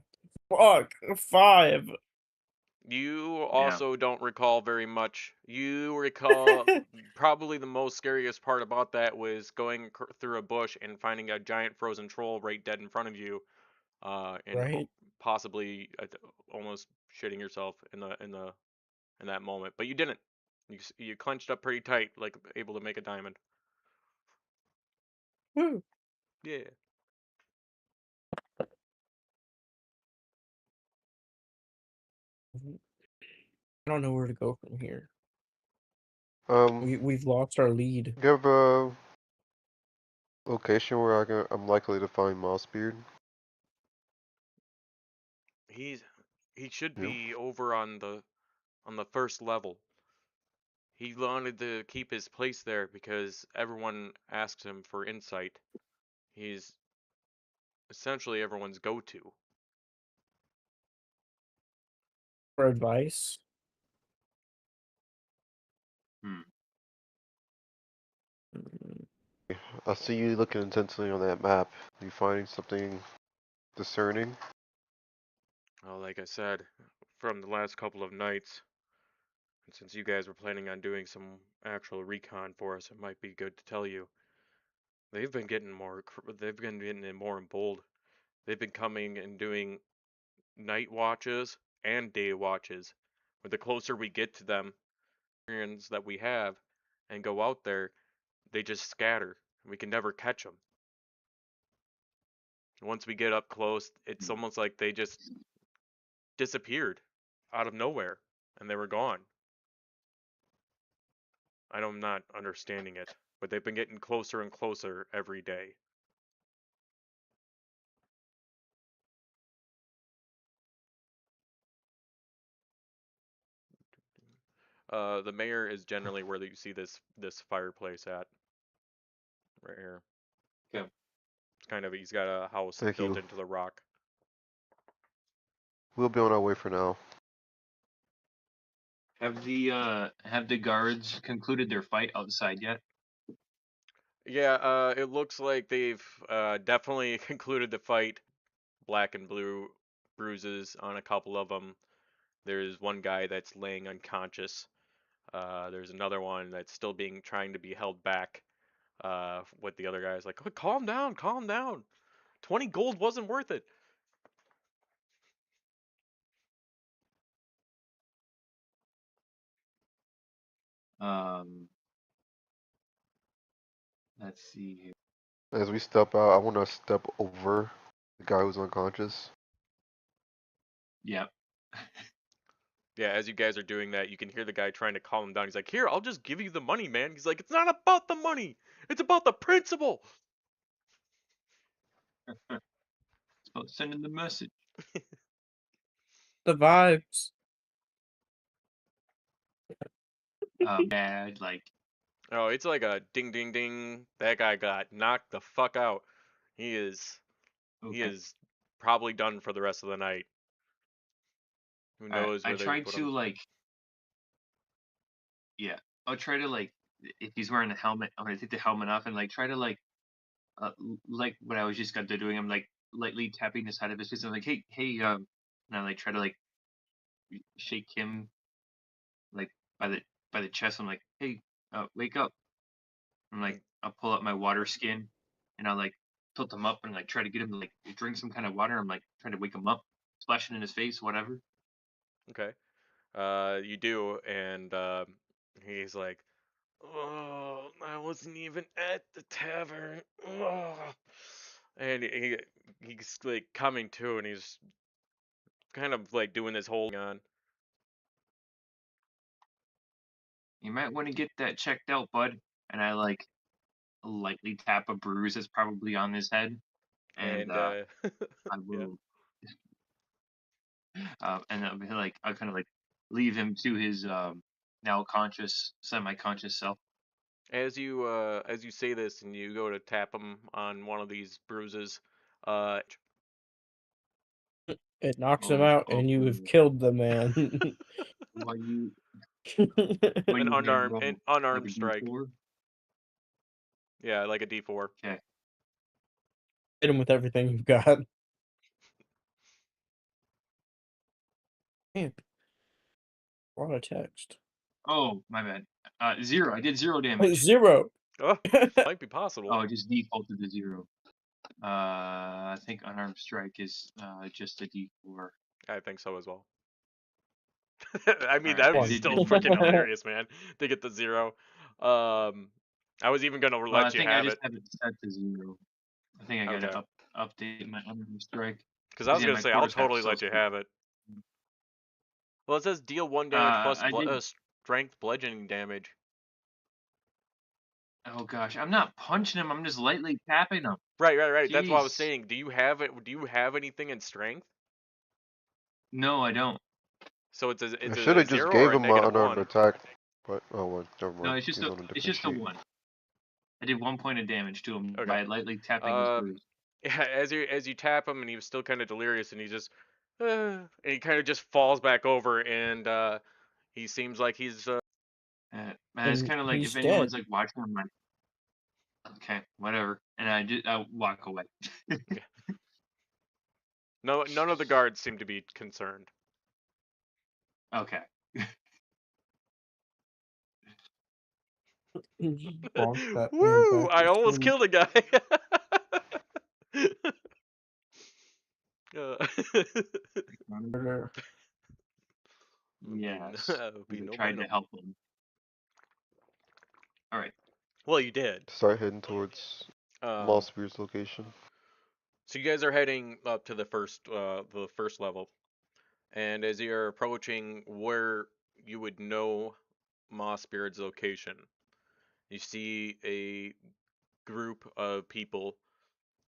Fuck, 5. You Yeah. also don't recall very much. You recall probably the most scariest part about that was going through a bush and finding a giant frozen troll right dead in front of you, and Right? possibly almost shitting yourself in that moment. But you didn't. You clenched up pretty tight, like able to make a diamond. Woo. Yeah. I don't know where to go from here. Um, We've lost our lead. you have a location where I'm likely to find Mossbeard? He's he should Yep. be over on the first level. He wanted to keep his place there because everyone asks him for insight. He's essentially everyone's go-to. For advice. Hmm. Mm, I see you looking intensely on that map. You finding something discerning? Well, like I said, from the last couple of nights, and since you guys were planning on doing some actual recon for us, it might be good to tell you. They've been getting more bold. They've been coming and doing night watches and day watches. But the closer we get to them, that we have, and go out there, they just scatter. We can never catch them. Once we get up close, it's Hmm. almost like they just disappeared out of nowhere and they were gone. I'm not understanding it, but they've been getting closer and closer every day. The mayor is generally where you see this fireplace at, right here. Okay. It's kind of he's got a house Thank built you. into the rock. We'll be on our way for now. Have the guards concluded their fight outside yet? Yeah, it looks like they've definitely concluded the fight. Black and blue bruises on a couple of them. There's one guy that's laying unconscious. There's another one that's still being trying to be held back. With the other guys like, oh, calm down, calm down. 20 gold wasn't worth it. Um, let's see here. As we step out, I want to step over the guy who's unconscious. Yep. Yeah, as you guys are doing that, you can hear the guy trying to calm him down. He's like, here, I'll just give you the money, man. He's like, it's not about the money. It's about the principle. It's about sending the message. The vibes. Bad, like, Oh, it's like a ding ding ding. That guy got knocked the fuck out. He is he okay. is probably done for the rest of the night. Who All right. knows I where they tried put to him? like, yeah. I'll try to like, if he's wearing a helmet, I'm gonna take the helmet off and like try to like what I was just got to doing. I'm like lightly tapping the side of his face. I'm like, hey, and I like try to like shake him like by the chest. I'm like, hey, wake up. I'm like, I'll pull up my water skin, and I'll like tilt him up and like try to get him to like drink some kind of water. I'm like trying to wake him up, splashing in his face, whatever. Okay. You do, and he's like, "Oh, I wasn't even at the tavern." Oh. And he's like coming to, and he's kind of like doing this whole on. You might want to get that checked out, bud. And I like lightly tap a bruise that's probably on his head, and And I yeah. will, and I'll be like, I'll kind of like leave him to his now conscious, semi-conscious self. As you say this and you go to tap him on one of these bruises, It knocks him Oh, out, oh, and you have killed the man. what you an gonna like a unarmed strike. D4? Yeah, like a D4. Okay. Hit him with everything you've got. Man, a lot of text. Oh, my bad. 0. I did 0 damage. 0. Oh, might be possible. Oh, it just defaulted to 0. I think unarmed strike is just a D4. I think so as well. I mean, Alright, that I would be did still do freaking 0. hilarious, man, to get the 0. I was even gonna Well, let I you think I have just it. have it set to 0. I think I Okay. gotta update my unarmed strike. Because I was Yeah, gonna my say I'll quarters have totally so let you stupid. have it. Well, it says deal 1 damage plus I did. strength bludgeoning damage. Oh gosh, I'm not punching him. I'm just lightly tapping him. Right. That's what I was Jeez. saying. Do you have it? Do you have anything in strength? No, I don't. So it's I a should have just 0 gave or a him my unarmed -1. attack, but oh well, never No, mind. it's just He's on a it's different just a sheet. 1. I did 1 point of damage to him Okay. by lightly tapping his bruise. Yeah, as you tap him, and he was still kind of delirious, and he just, and he kind of just falls back over, and he seems like he's. It's And kind of like he's if anyone's dead. like watching, I'm like, okay, whatever, and I walk away. No, none of the guards seem to be concerned. Okay. You just bonk that man Woo! back I to almost sleep. killed a guy. Uh, Murder. Yes. would be I no tried bueno. to help him. All right. Well, you did. Start heading towards Mossbeard's location. So you guys are heading up to the first level, and as you're approaching where you would know Mossbeard's location, you see a group of people.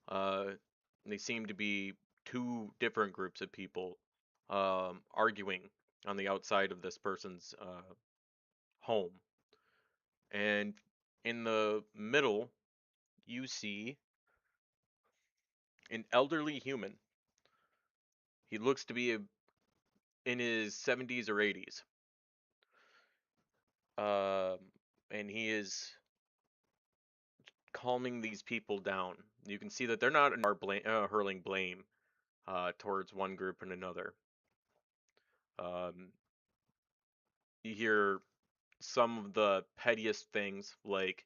They seem to be 2 different groups of people arguing on the outside of this person's home. And in the middle, you see an elderly human. He looks to be in his 70s or 80s. And he is calming these people down. You can see that they're not hurling blame towards one group and another. You hear some of the pettiest things like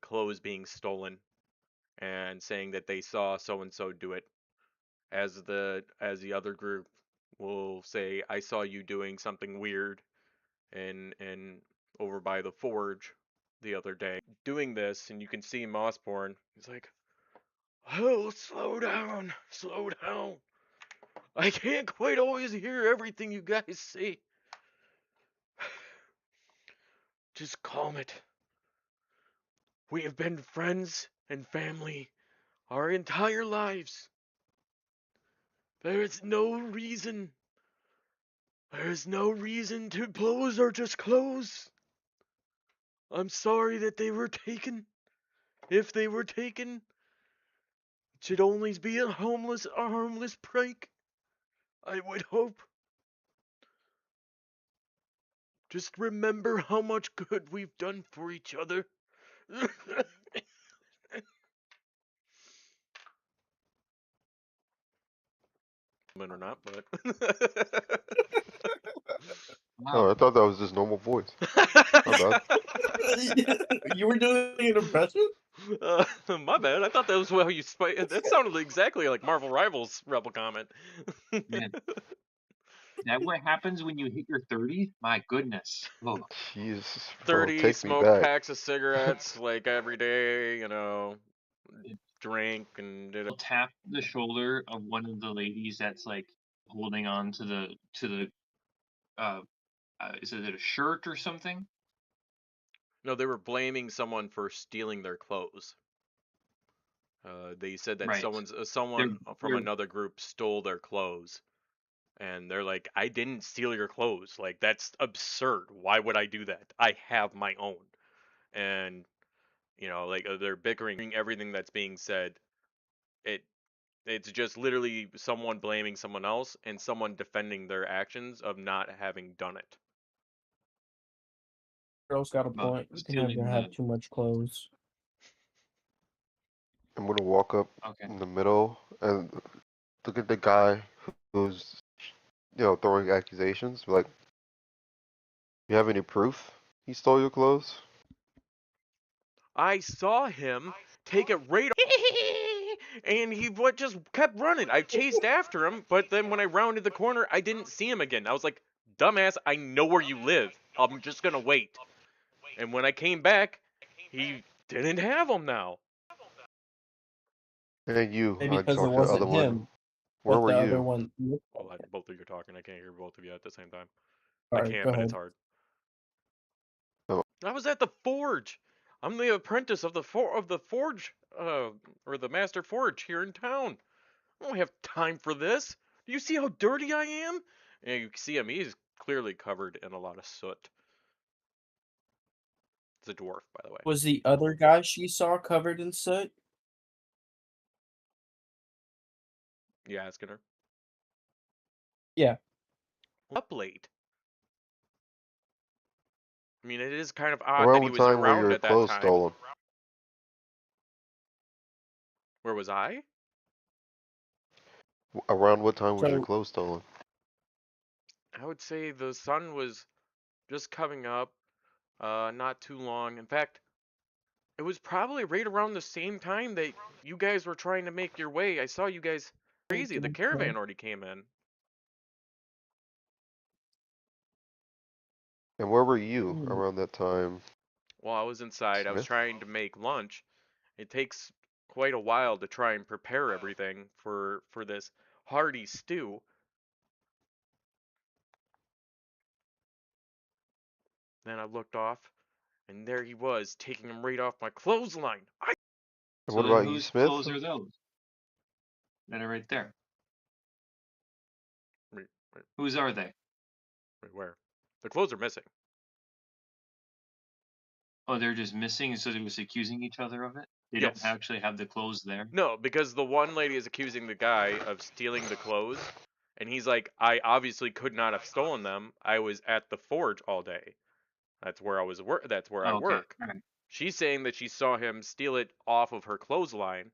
clothes being stolen and saying that they saw so and so do it, as the other group will say, I saw you doing something weird and over by the forge the other day doing this. And you can see Mossborn, he's like, oh, slow down, I can't quite always hear everything you guys say. Just calm it. We have been friends and family our entire lives. There is no reason. There is no reason to close or just close. I'm sorry that they were taken. If they were taken, it should only be a harmless prank. I would hope. Just remember how much good we've done for each other. Or not, but Oh, Wow. I thought that was his normal voice. My bad. You were doing an impression? My bad. I thought that was how you that sounded exactly like Marvel Rivals Rebel comment. Man. Is that what happens when you hit your 30s? My goodness. Oh, Jesus, bro, 30, take me smoke back. packs of cigarettes like every day, drink and did I'll tap the shoulder of one of the ladies that's like holding on to the is it a shirt or something? No, they were blaming someone for stealing their clothes. They said that Right. someone from they're another group stole their clothes, and they're like, "I didn't steal your clothes. Like that's absurd. Why would I do that? I have my own." And like they're bickering everything that's being said. It it's just literally someone blaming someone else and someone defending their actions of not having done it. Girl's got a about point. You can never stealing have the. too much clothes. I'm gonna walk up Okay. in the middle and look at the guy who's, throwing accusations. Like, you have any proof he stole your clothes? I saw him take it right and he just kept running. I chased after him, but then when I rounded the corner, I didn't see him again. I was like, "Dumbass, I know where you live. I'm just gonna wait." And when I came back, he didn't have them now. And you, Maybe I because it talked to the other wasn't one. him, Where but were the other you? one. Well, both of you are talking. I can't hear both of you at the same time. I Sorry, can, go but it's ahead. hard. Oh, I was at the forge. I'm the apprentice of the forge, or the master forge here in town. I don't have time for this. Do you see how dirty I am? And you see him, he's clearly covered in a lot of soot. It's a dwarf, by the way. Was the other guy she saw covered in soot? You asking her? Yeah. Up late. I mean, it is kind of odd that around he the was time where around your at that clothes time. stolen. Where was I? Around what time was your So clothes stolen? I would say the sun was just coming up, not too long. In fact, it was probably right around the same time that you guys were trying to make your way. I saw you guys crazy. The caravan already came in. And where were you Hmm. around that time, While I was inside, I was Smith? trying to make lunch. It takes quite a while to try and prepare everything for this hearty stew. Then I looked off, and there he was, taking him right off my clothesline. And So what then about you, whose Smith? clothes are those that are right there? Wait, wait, Whose are they? wait, where? The clothes are missing. Oh, they're just missing, so they was accusing each other of it. They don't Yes. actually have the clothes there. No, because the one lady is accusing the guy of stealing the clothes, and he's like, "I obviously could not have stolen them. I was at the forge all day. That's where I was That's where I Oh, okay. work." All right. She's saying that she saw him steal it off of her clothesline,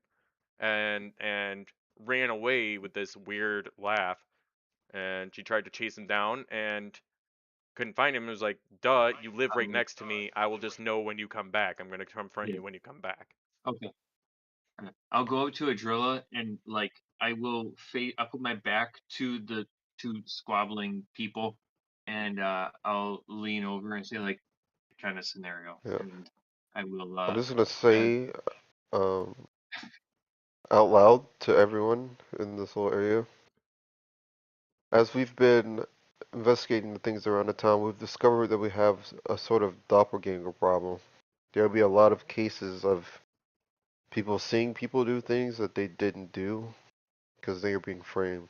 and ran away with this weird laugh. And she tried to chase him down and couldn't find him. It was like, "Duh, you live right next to me. I will just know when you come back. I'm gonna confront Yeah. you when you come back." Okay. All right. I'll go up to Adrilla and like I will I'll put my back to the two squabbling people, and I'll lean over and say like kind of scenario, Yeah. and I will I'm just gonna say, um, out loud to everyone in this whole area. As we've been investigating the things around the town, we've discovered that we have a sort of doppelganger problem. There'll be a lot of cases of people seeing people do things that they didn't do because they are being framed.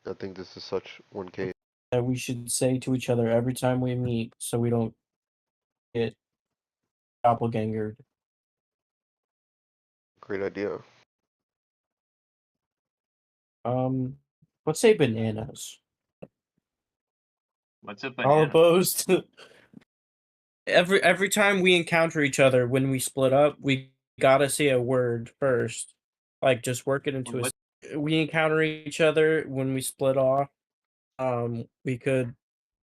I think this is such one case. that we should say to each other every time we meet, so we don't get doppelgangered. Great idea. Let's say bananas. what's a All banana? opposed. Every time we encounter each other when we split up, we gotta say a word first. Like just work it into What? we encounter each other when we split off. We could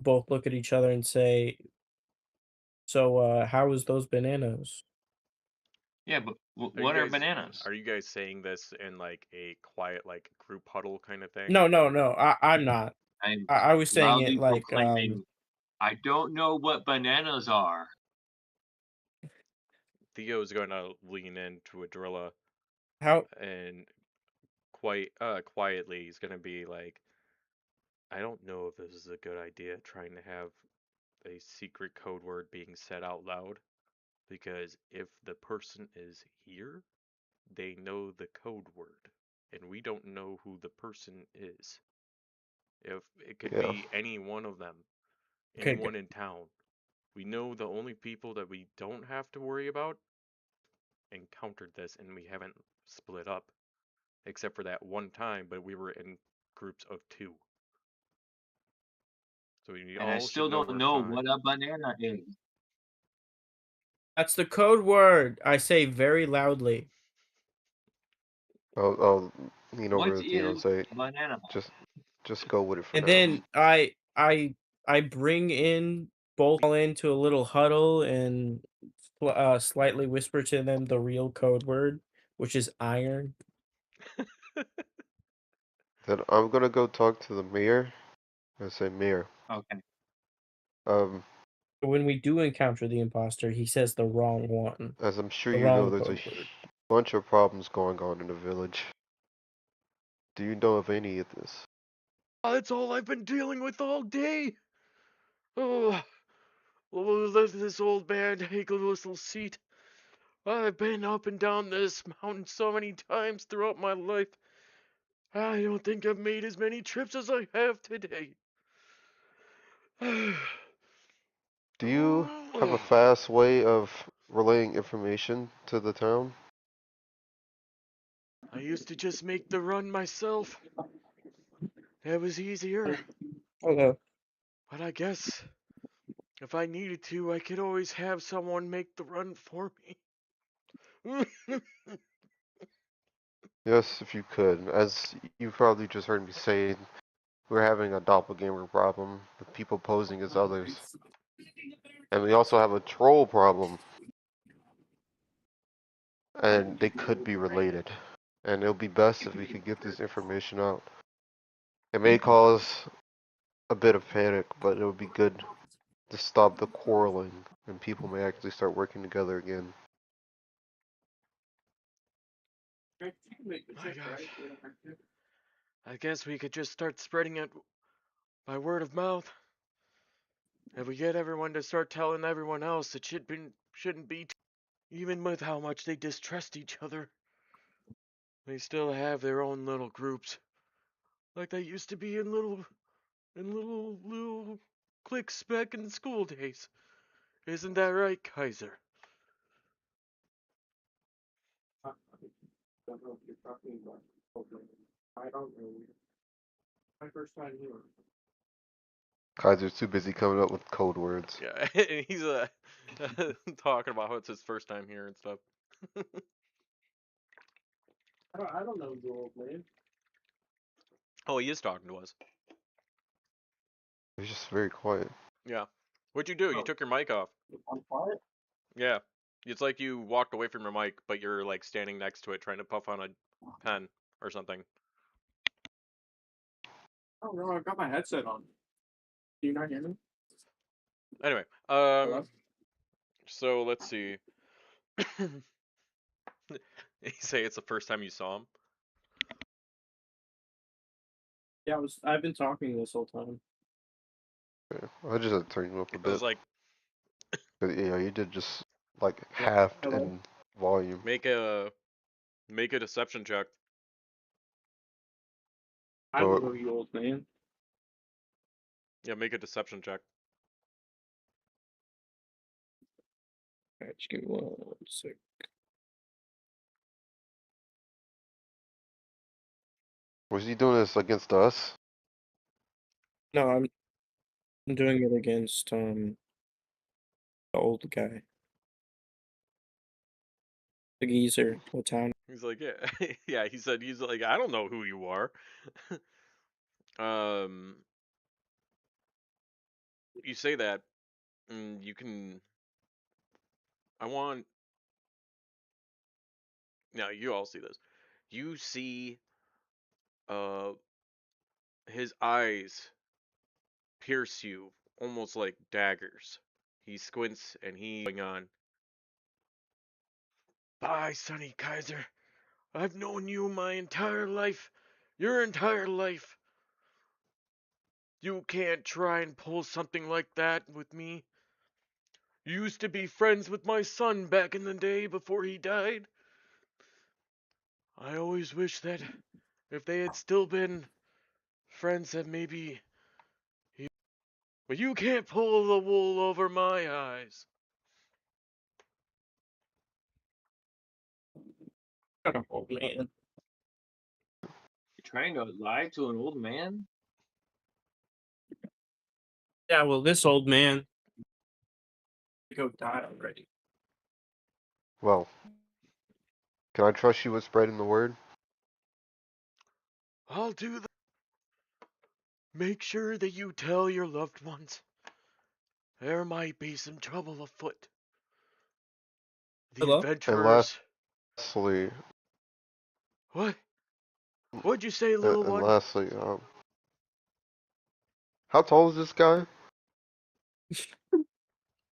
both look at each other and say, "So, how was those bananas?" Yeah, but Are you what are guys bananas? are you guys saying this in like a quiet like group huddle kind of thing? No, no, no. I'm not. I'm I was saying it loudly like proclaiming, I don't know what bananas are. Theo is going to lean into Adrilla how and quietly he's going to be like, I don't know if this is a good idea trying to have a secret code word being said out loud, because if the person is here, they know the code word, and we don't know who the person is. If it could Yeah. be any one of them, okay, anyone in town. We know the only people that we don't have to worry about encountered this, and we haven't split up, except for that one time, but we were in groups of 2. So we And I all should still know don't we're know fine. what a banana is. that's the code word. I say very loudly. I'll lean over What to Theo and is say, a banana? just go with it for And now. then I bring in both all into a little huddle and slightly whisper to them the real code word, which is iron. Then I'm gonna go talk to the mayor and say, Mayor, Okay. When we do encounter the imposter, he says the wrong one, as I'm sure the you know, wrong there's a code word. bunch of problems going on in the village. Do you know of any of this? That's all I've been dealing with all day. Oh, this old man take a little seat. I've been up and down this mountain so many times throughout my life. I don't think I've made as many trips as I have today. Do you have a fast way of relaying information to the town? I used to just make the run myself. It was easier. Hello. But I guess if I needed to, I could always have someone make the run for me. Yes, if you could. As you probably just heard me say, we're having a doppelganger problem with people posing as others. And we also have a troll problem. And they could be related. And it'll be best if we could get this information out. It may cause a bit of panic, but it would be good to stop the quarreling, and people may actually start working together again. My gosh. I guess we could just start spreading it by word of mouth. If we get everyone to start telling everyone else, it shouldn't be, even with how much they distrust each other. They still have their own little groups, like they used to be in little cliques back in the school days. Isn't that right, Kizer? Don't know what you're talking about. I don't know. My first time here. Kaiser's too busy coming up with code words. Yeah, he's talking about how it's his first time here and stuff. I don't know you, old man. Oh, he is talking to us. He's just very quiet. Yeah. What'd you do? You Oh. took your mic off. I'm quiet. Yeah. It's like you walked away from your mic, but you're like standing next to it trying to puff on a pen or something. Oh no, I've got my headset on. Do you not hear me? Anyway, Hello? so let's see. You say it's the first time you saw him? Yeah, I've been talking this whole time. Yeah, I just had to turn you up a I was bit. like, But yeah, you did just like What? halved Hello? in volume. make a deception check. I don't But know you, old man. Yeah, make a deception check. Alright, just give me 1 sec. was he doing this against us? No, I'm doing it against the old guy. The geezer. What town? He's like, yeah, yeah. He said he's like, I don't know who you are. um, you say that, you can. I want. Now you all see this. You see, uh, his eyes pierce you almost like daggers. He squints and he going on. Bye, Sonny Kizer. I've known you my entire life. Your entire life. You can't try and pull something like that with me. You used to be friends with my son back in the day before he died. I always wish that if they had still been friends that maybe he... But you can't pull the wool over my eyes. Shut up, old man. You're trying to lie to an old man? Yeah, well, this old man go die already. Well, can I trust you with spreading the word? I'll do that. Make sure that you tell your loved ones. There might be some trouble afoot. The Hello? And adventurers... lastly, What? What'd you say, little and one? lastly, how tall is this guy?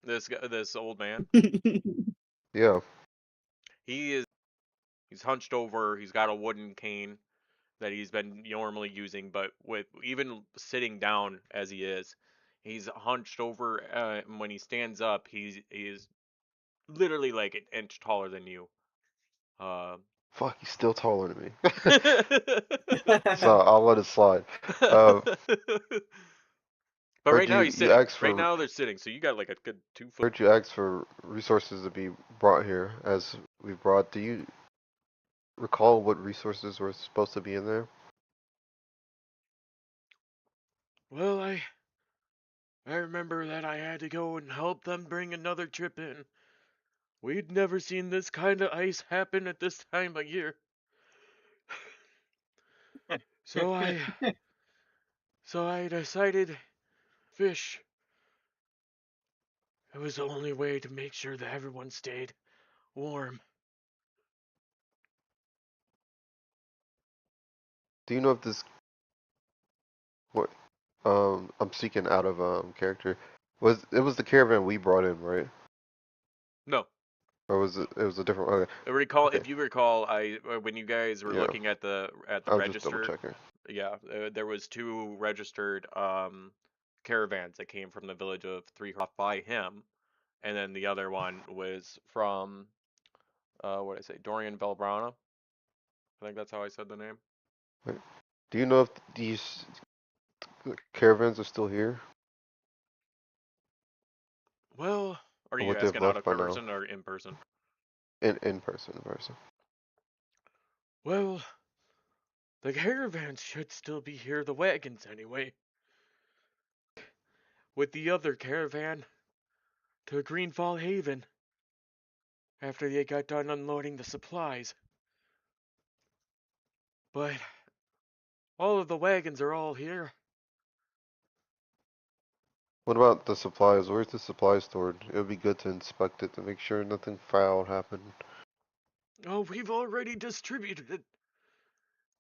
This old man. Yeah. He's hunched over. He's got a wooden cane that he's been normally using, but with even sitting down as he is, he's hunched over. And when he stands up, he is literally like an inch taller than you. Fuck, he's still taller than me. So I'll let it slide. But Heard right now you he's you sitting. asked Right for now they're sitting, so you got like a good 2 foot. heard you asked for resources to be brought here as we brought. Do you recall what resources were supposed to be in there? Well, I remember that I had to go and help them bring another trip in. We'd never seen this kind of ice happen at this time of year. So I decided fish. It was the only way to make sure that everyone stayed warm. Do you know if this what I'm speaking out of character. It was the caravan we brought in, right? No. Or was it was a different okay. If you recall, when you guys were Yeah. looking at the I was just double register, checking. yeah, there was 2 registered caravans that came from the village of Three Off by him, and then the other one was from what did I say, Dorian Belbrana. I think that's how I said the name. Wait. Do you know if these caravans are still here? Well, are Or you what they've asking out left of by now? person or in person? In person. Well, the caravans should still be here, the wagons anyway. With the other caravan to Greenfall Haven after they got done unloading the supplies. But all of the wagons are all here. What about the supplies? Where's the supplies stored? It would be good to inspect it to make sure nothing foul happened. Oh, we've already distributed it.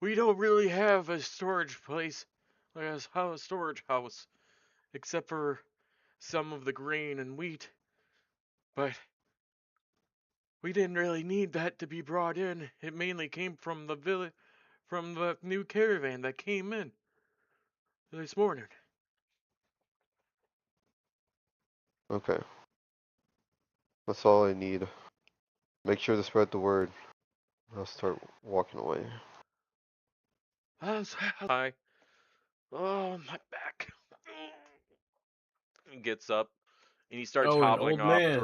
We don't really have a storage place, like a storage house, except for some of the grain and wheat. But we didn't really need that to be brought in. It mainly came from the village, from the new caravan that came in this morning. Okay. That's all I need. Make sure to spread the word. I'll start walking away. Hi. Oh, my back. He gets up and he starts Oh, an hobbling old off man.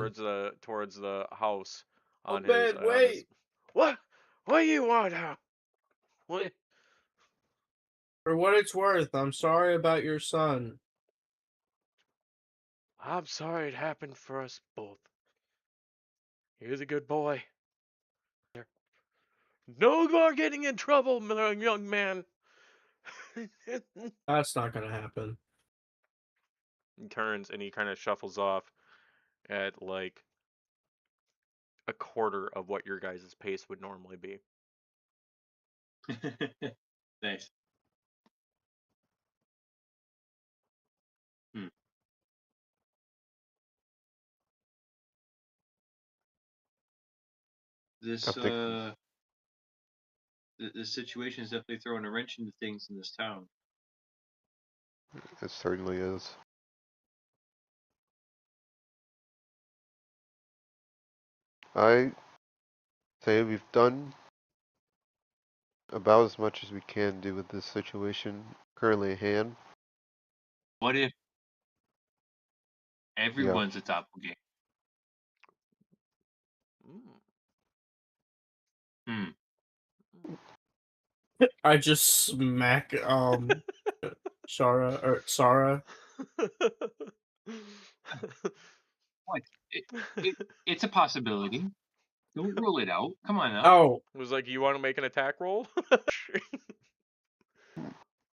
towards the house on Old his man, on his. wait! What? What do you want now? What? For what it's worth, I'm sorry about your son. I'm sorry it happened for us both. He was a good boy. No more getting in trouble, young man. That's not gonna happen. He turns and he kind of shuffles off at like a quarter of what your guys' pace would normally be. Nice. This I think the situation is definitely throwing a wrench into things in this town. it certainly is. I say we've done about as much as we can do with this situation currently at hand. What if Yeah. everyone's a doppelganger? Mm. I just smack Sarah. What? It's a possibility. Don't rule it out. Come on now. Oh, It was like, you want to make an attack roll?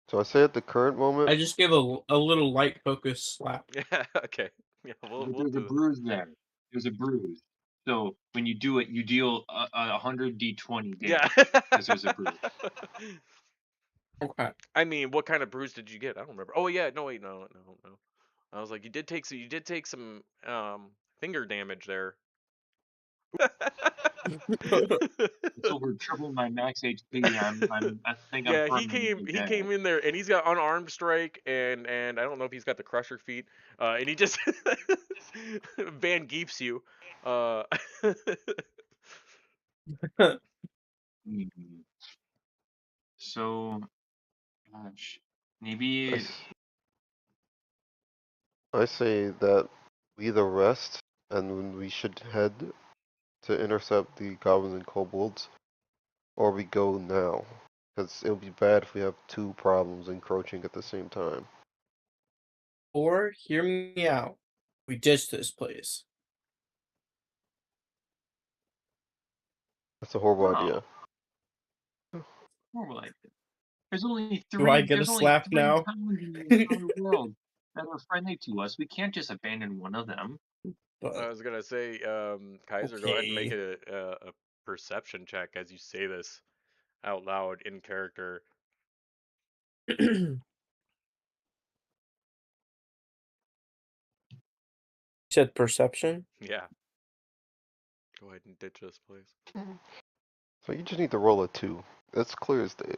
So I say at the current moment, I just give a little light focus slap. Yeah, okay. Yeah, we'll But there's a do it. bruise there. There's a bruise. So when you do it, you deal 100 d20 damage. Yeah. Because there's a bruise. Okay. I mean, what kind of bruise did you get? I don't remember. Oh yeah, no wait, no. I was like, you did take some finger damage there. It's over triple my max HP. I think I'm Yeah, permanently he dead. came in there and he's got unarmed strike and I don't know if he's got the crusher feat. And he just Van Geefs you. So, gosh, maybe I say that we either rest and we should head to intercept the goblins and kobolds, or we go now. Because it would be bad if we have two problems encroaching at the same time. Or hear me out. We ditch this place. That's a horrible Wow. idea. Horrible idea. There's only Do I three. get a There's only slap three now? towns in the entire world that are friendly to us. We can't just abandon one of them. I But was gonna say, Kizer, go ahead and make a perception check as you say this out loud in character. you said perception? Yeah. Go ahead and ditch this place. So you just need to roll a 2. That's clear as day.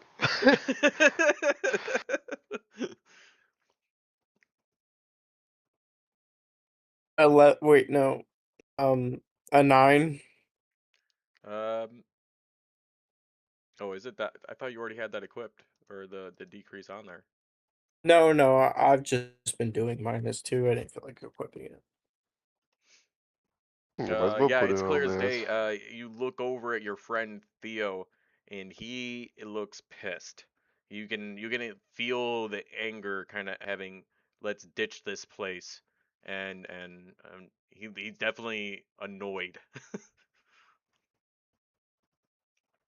Wait, no. A 9. Oh, is it that? I thought you already had that equipped, or the decrease on there. No, I've just been doing -2. I didn't feel like equipping it. Might as well Yeah, put it's it clear on as there. day. You look over at your friend Theo, and he looks pissed. You can feel the anger kind of having, let's ditch this place, and he's definitely annoyed.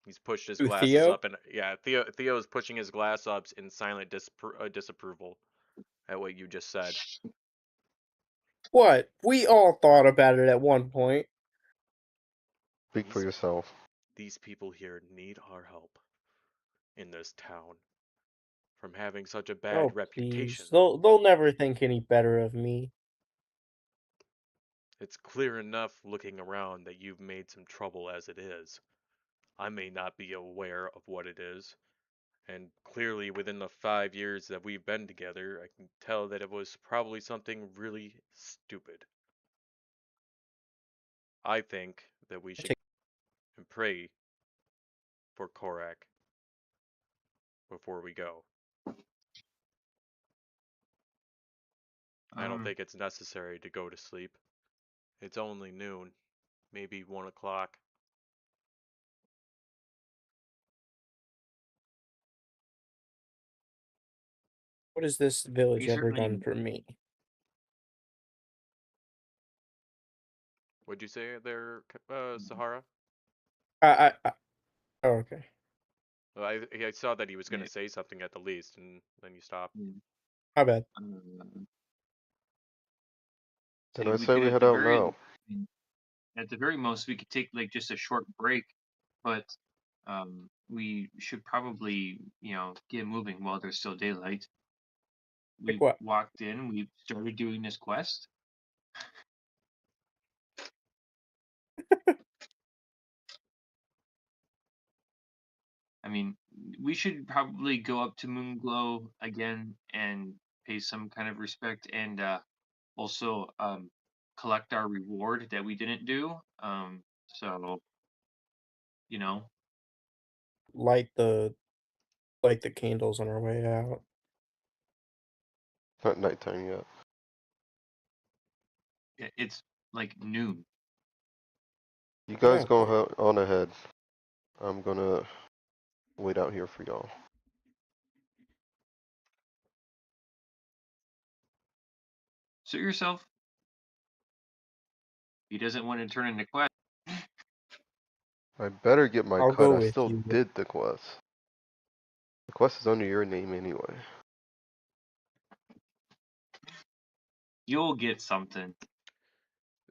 He's pushed his Who, glasses Theo? up, and yeah, Theo's pushing his glass ups in silent disapproval at what you just said. What? We all thought about it at one point. Speak for yourself. These people here need our help in this town from having such a bad Oh, reputation. please. They'll never think any better of me. It's clear enough looking around that you've made some trouble as it is. I may not be aware of what it is, and clearly within the 5 years that we've been together, I can tell that it was probably something really stupid. I think that we should pray for Korak before we go. I don't think it's necessary to go to sleep. It's only noon, maybe 1 o'clock. What has this village We ever certainly- done for me? What'd you say there, Sahara? Oh, okay. Well, I saw that he was going to say something at the least, and then you stopped. My bad. And I we say could we head out now. at the very most we could take like just a short break, but we should probably get moving while there's still daylight. Like We what? walked in, we started doing this quest. I mean, we should probably go up to Moonglow again and pay some kind of respect, and also collect our reward that we didn't do. So you know, Light the candles on our way out. Not nighttime yet. it's like noon. You guys Yeah. go on ahead. I'm gonna wait out here for y'all. Suit yourself. He doesn't want to turn into quest. I better get my I'll cut. go I with still you. did the quest. The quest is under your name anyway. You'll get something.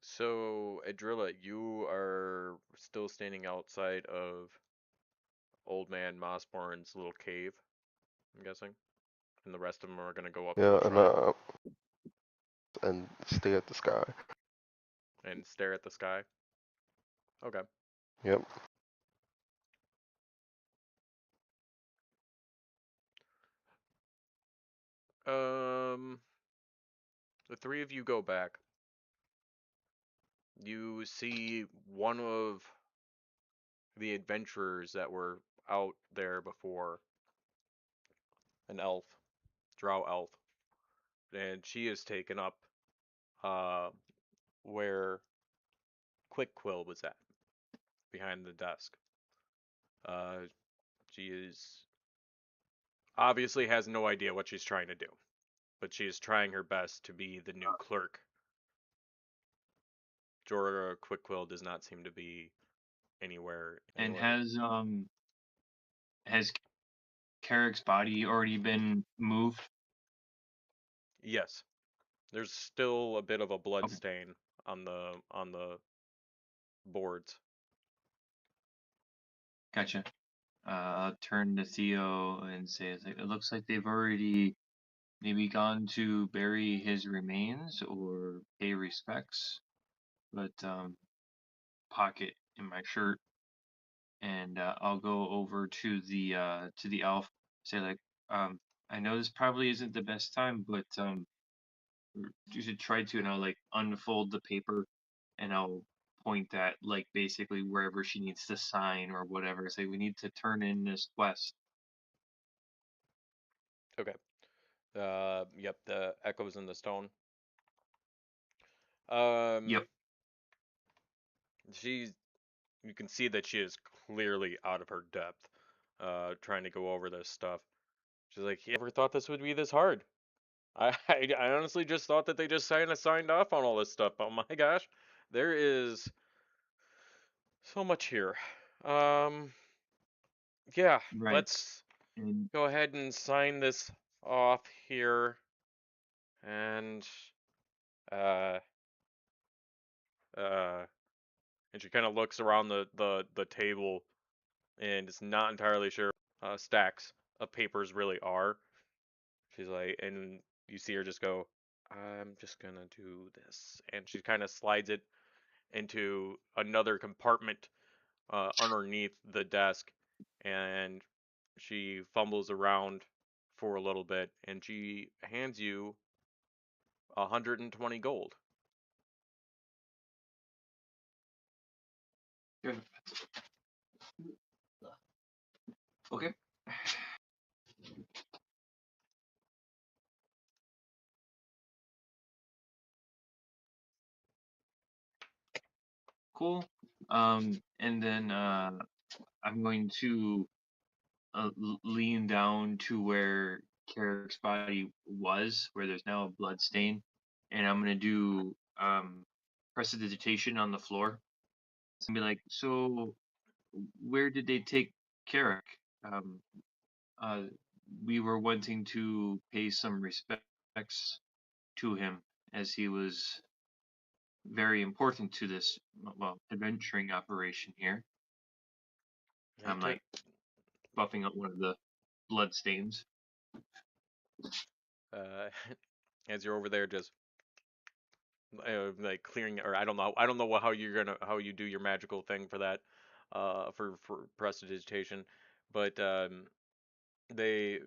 So, Adrilla, you are still standing outside of Old Man Mossborn's little cave, I'm guessing? And the rest of them are going to go up to Yeah, the shrine and stay at the sky. and stare at the sky? Okay. Yep. The three of you go back. You see one of the adventurers that were out there before, an elf, drow elf, and she is taken up uh, where Quick Quill was at, behind the desk. She is obviously has no idea what she's trying to do, but she is trying her best to be the new clerk. Jorah Quickquill does not seem to be anywhere. And has Carrick's body already been moved? Yes, there's still a bit of a blood Okay. stain on the boards. Gotcha. I'll turn to Theo and say, it looks like they've already maybe gone to bury his remains or pay respects, but pocket in my shirt, and I'll go over to the elf, say like, I know this probably isn't the best time, but you should try to, and I'll like unfold the paper, and I'll point at like basically wherever she needs to sign or whatever. Say we need to turn in this quest. Okay. Yep, the echoes in the stone. Yep. She's, you can see that she is clearly out of her depth, trying to go over this stuff. She's like, you ever thought this would be this hard? I honestly just thought that they just kind of signed off on all this stuff. Oh my gosh, there is so much here. Yeah, Right. let's And go ahead and sign this off here, and uh, uh, and she kind of looks around the table and is not entirely sure stacks of papers really are. She's like, and you see her just go, I'm just gonna do this, and she kind of slides it into another compartment underneath the desk, and she fumbles around for a little bit, and she hands you 120 gold. okay. Cool. And then I'm going to lean down to where Carrick's body was, where there's now a blood stain, and I'm gonna do prestidigitation on the floor. And be like, so where did they take Carrick? Um, uh, we were wanting to pay some respects to him as he was very important to this adventuring operation here. I'm like buffing up one of the blood stains. As you're over there, just like clearing, or I don't know how you do your magical thing for that, for prestidigitation, but they,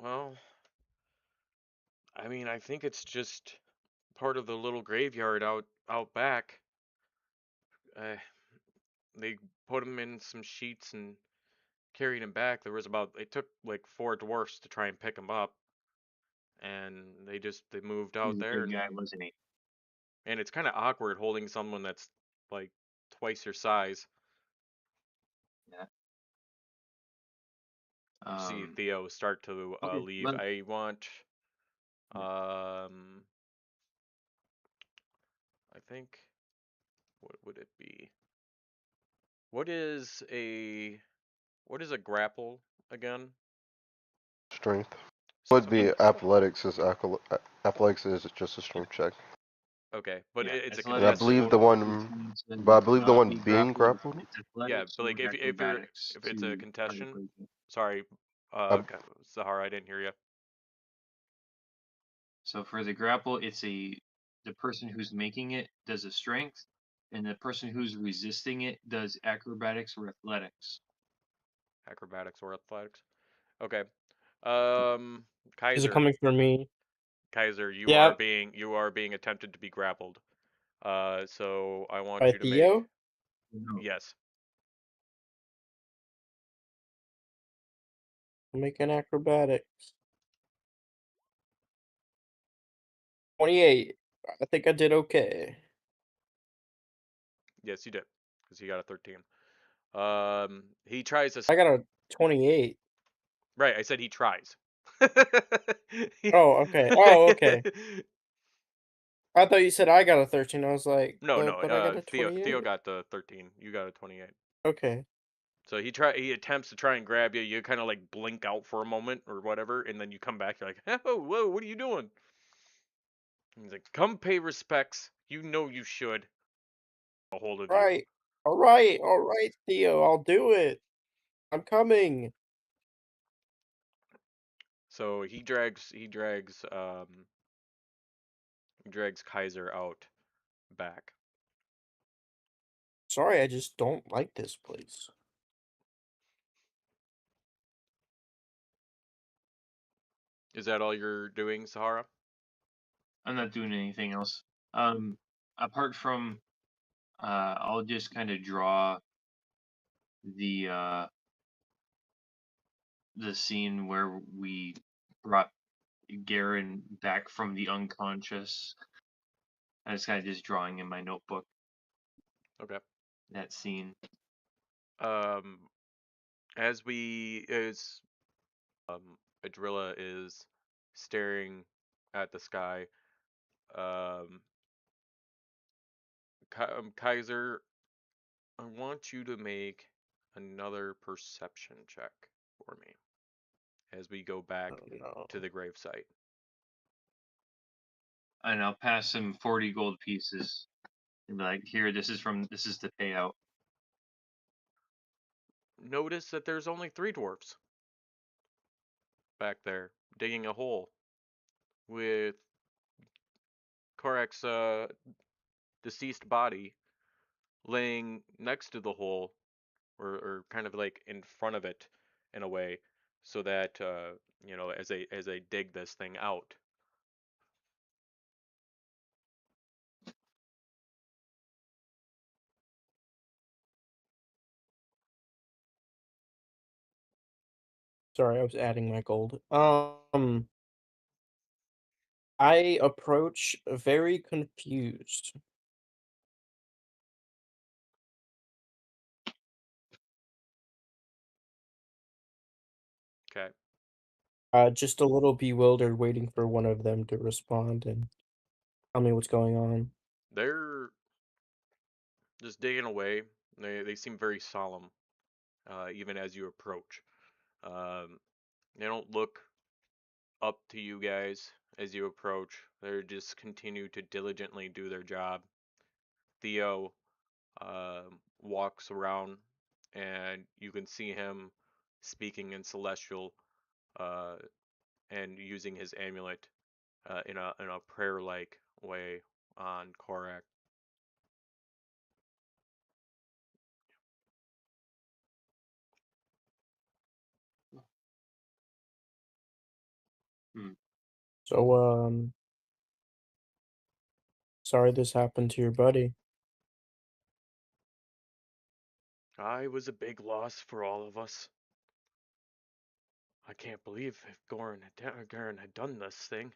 well, I mean, I think it's just part of the little graveyard out back. Uh, they put him in some sheets and carried him back. It took like 4 dwarfs to try and pick him up, and they moved He's out a there, big guy, wasn't he? and it's kind of awkward holding someone that's like twice your size. Yeah. You see Theo start to Okay, leave. I want, I think, what would it be? What is a grapple again? Strength. Would be Something. athletics. Athletics is just a strength check. Okay, but yeah, it's a And I athletics believe contested. the or one, but I believe the one be being grappled. grappled. It's Yeah, athletics but or like acrobatics if it's a to try to contestation, break it. sorry, I, Sahara, I didn't hear you. So for the grapple, it's the person who's making it does a strength, and the person who's resisting it does acrobatics or athletics. Acrobatics or athletics. Okay. Is it Kizer, coming for me? you Yep. are being attempted to be grappled. So I want By you to make, Theo? No. yes. Make an acrobatics. 28. I think I did okay. Yes, you did, because he got a 13. He tries to. I got a 28. Right, I said he tries. Oh, okay. Oh, okay. I thought you said I got a 13. I was like, No, no. but I got a Theo 28. got the 13. You got a 28. Okay. So he attempts to try and grab you. You kind of like blink out for a moment or whatever, and then you come back. You're like, "Oh, whoa, what are you doing?" And he's like, "Come pay respects. You know you should." A hold of you. Right. All right. All right, Theo. I'll do it. I'm coming. So he drags Kizer out back. Sorry, I just don't like this place. Is that all you're doing, Sahara? I'm not doing anything else. Apart from, I'll just kind of draw the scene where we brought Garen back from the unconscious. I was kind of just drawing in my notebook Okay. that scene. Um, as Adrilla is staring at the sky, um, Kizer, I want you to make another perception check for me as we go back Oh, no. to the gravesite. And I'll pass him 40 gold pieces and be like, here, this is the payout. Notice that there's only 3 dwarfs back there digging a hole with Korak's deceased body laying next to the hole, or kind of like in front of it in a way, so that as they dig this thing out. Sorry, I was adding my gold. I approach very confused. Okay. Just a little bewildered, waiting for one of them to respond and tell me what's going on. They're just digging away. They seem very solemn, even as you approach. They don't look up to you guys as you approach. They just continue to diligently do their job. Theo walks around, and you can see him speaking in Celestial uh, and using his amulet in a prayer-like way on Korak. Hmm. So, sorry this happened to your buddy. I was a big loss for all of us. I can't believe if Garen had done this thing.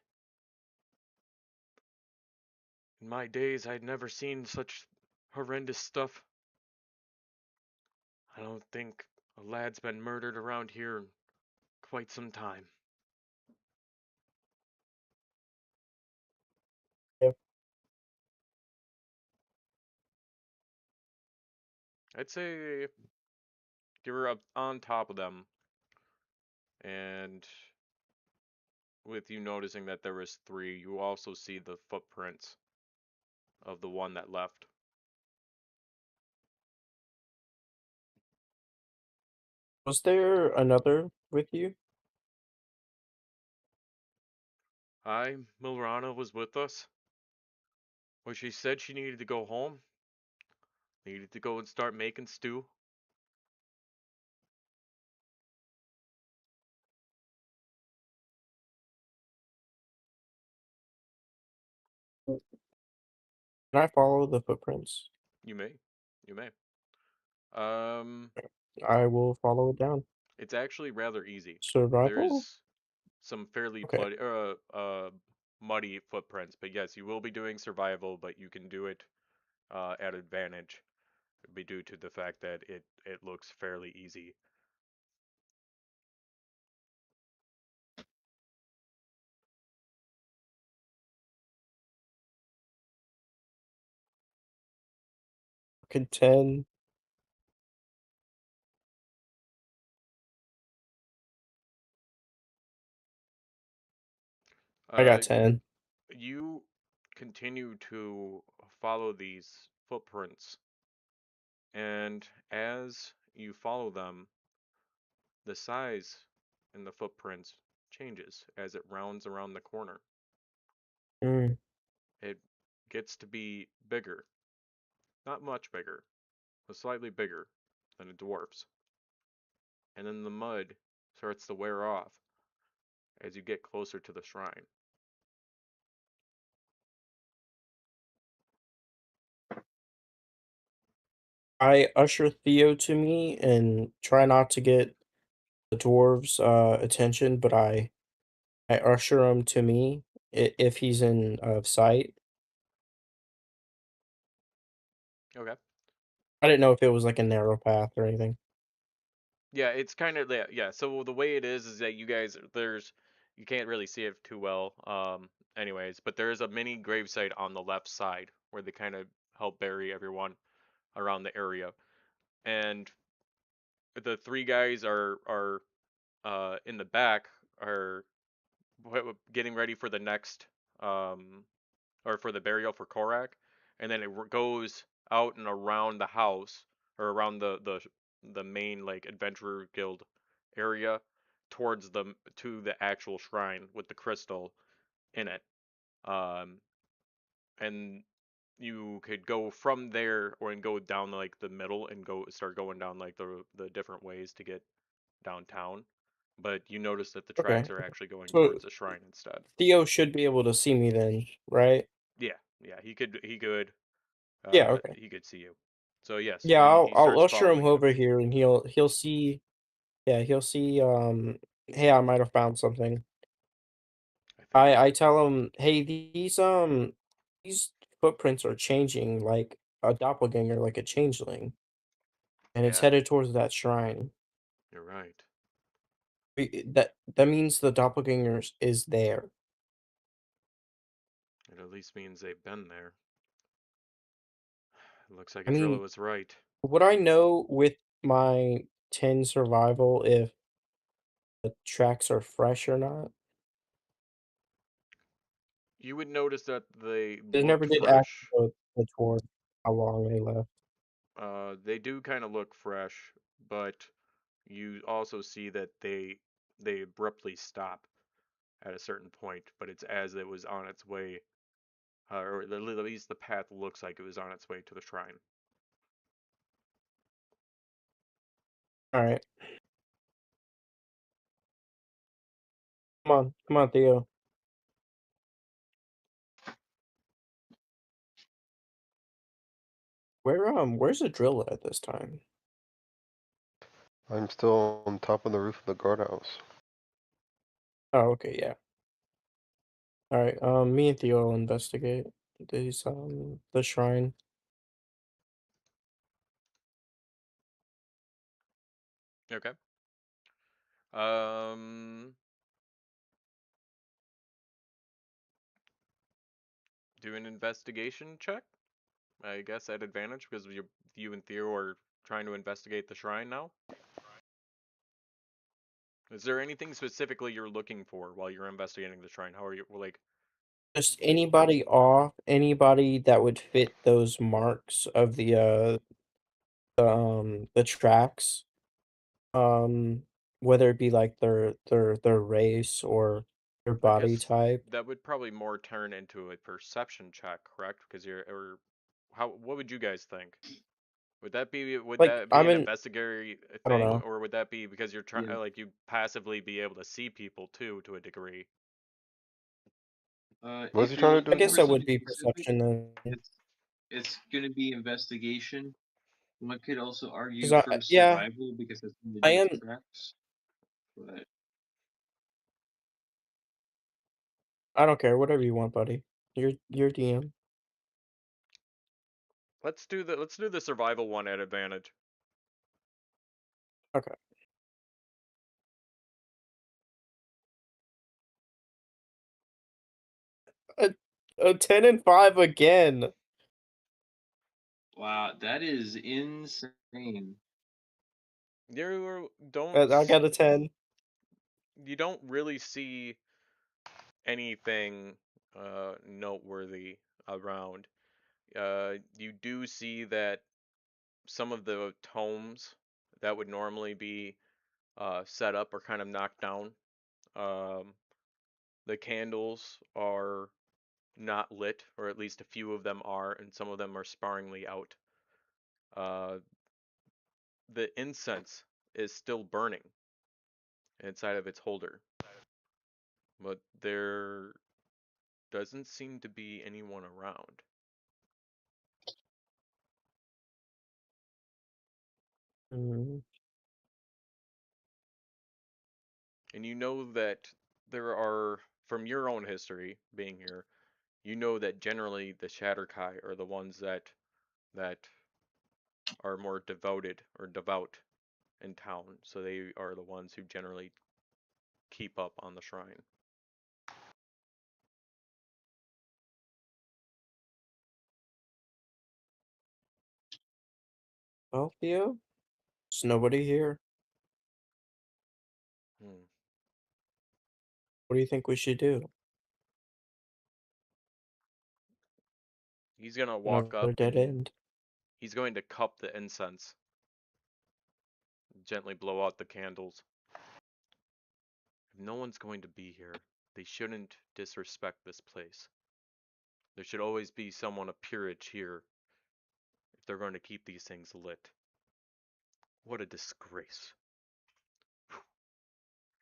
In my days, I'd never seen such horrendous stuff. I don't think a lad's been murdered around here in quite some time. Yep. I'd say you were up on top of them, and with you noticing that there was three, you also see the footprints of the one that left. Was there another with you? Milrana was with us, but she said she needed to go home, needed to go and start making stew. Can I follow the footprints? You may, you may. Um, I will follow it down. it's actually rather easy. Survival? There's some fairly Okay. muddy footprints, but yes, you will be doing survival, but you can do it at advantage, be due to the fact that it looks fairly easy. Could 10. I got Uh, 10. you continue to follow these footprints, and as you follow them, the size in the footprints changes as it rounds around the corner. Mm, It gets to be bigger, not much bigger, but slightly bigger than a dwarf's. And then the mud starts to wear off as you get closer to the shrine. I usher Theo to me and try not to get the dwarves' attention, but I usher him to me if he's in sight. Okay. I didn't know if it was like a narrow path or anything. Yeah, it's kind of yeah. So the way it is that you guys you can't really see it too well. Anyways, but there is a mini gravesite on the left side where they kind of help bury everyone around the area, and the three guys are in the back are getting ready for the next um or for the burial for Korak, and then it goes out and around the house or around the main like adventurer guild area towards the actual shrine with the crystal in it. Um, and you could go from there or and go down like the middle and go start going down like the different ways to get downtown. But you notice that the Okay. tracks are actually going So towards the shrine instead. Theo should be able to see me then, right? Yeah, yeah, Yeah, okay. he could see you. So yes, Yeah, he I'll starts usher him following you. over here and he'll see, yeah, he'll see hey, I might have found something. I think you I did. tell him, "Hey, these footprints are changing like a doppelganger, like a changeling, and it's Yeah, headed towards that shrine. you're right. That means the doppelganger is there. It at least means they've been there. It looks like I Adrilla mean, was right. would I know with my 10 survival if the tracks are fresh or not? You would notice that they They never looked did ask fresh. the tour how long they left. They do kind of look fresh, but you also see that they abruptly stop at a certain point, but it's as it was on its way, or at least the path looks like it was on its way to the shrine. All right, come on, Theo. Where's the drill at this time? I'm still on top of the roof of the guardhouse. Oh, okay, yeah. All right, me and Theo will investigate the shrine. Okay. Um, do an investigation check. I guess at advantage because you and Theo are trying to investigate the shrine now. Is there anything specifically you're looking for while you're investigating the shrine? How are you like? Just anybody that would fit those marks of the tracks, um, whether it be like their race or their I body guess type. that would probably more turn into a perception check, correct? Because you're or how? What would you guys think? Would Like that be an investigatory I don't thing, know. or would that be because you're trying Yeah. like you passively be able to see people too to a degree? What's If he you're trying to I do looking guess for here? that would something be specific, perception then, it's gonna be investigation. One could also because argue I for yeah survival because that's something to I do with am tracks. But I don't care whatever you want, buddy. You're DM. Let's do the survival one at advantage. Okay. A 10 and 5 again. wow, that is insane. You I got a 10. you don't really see anything noteworthy around. You do see that some of the tomes that would normally be set up are kind of knocked down. Um, the candles are not lit, or at least a few of them are, and some of them are sparingly out. Uh, the incense is still burning inside of its holder, but there doesn't seem to be anyone around. Mm, And you know that there are, from your own history being here, you know that generally the Shatterkai are the ones that are more devoted or devout in town, so they are the ones who generally keep up on the shrine. well, Theo, there's nobody here. Hmm. What do you think we should do? He's gonna walk Another up dead and end. he's going to cup the incense, gently blow out the candles. If no one's going to be here, they shouldn't disrespect this place. There should always be someone of peerage here if they're going to keep these things lit. What a disgrace.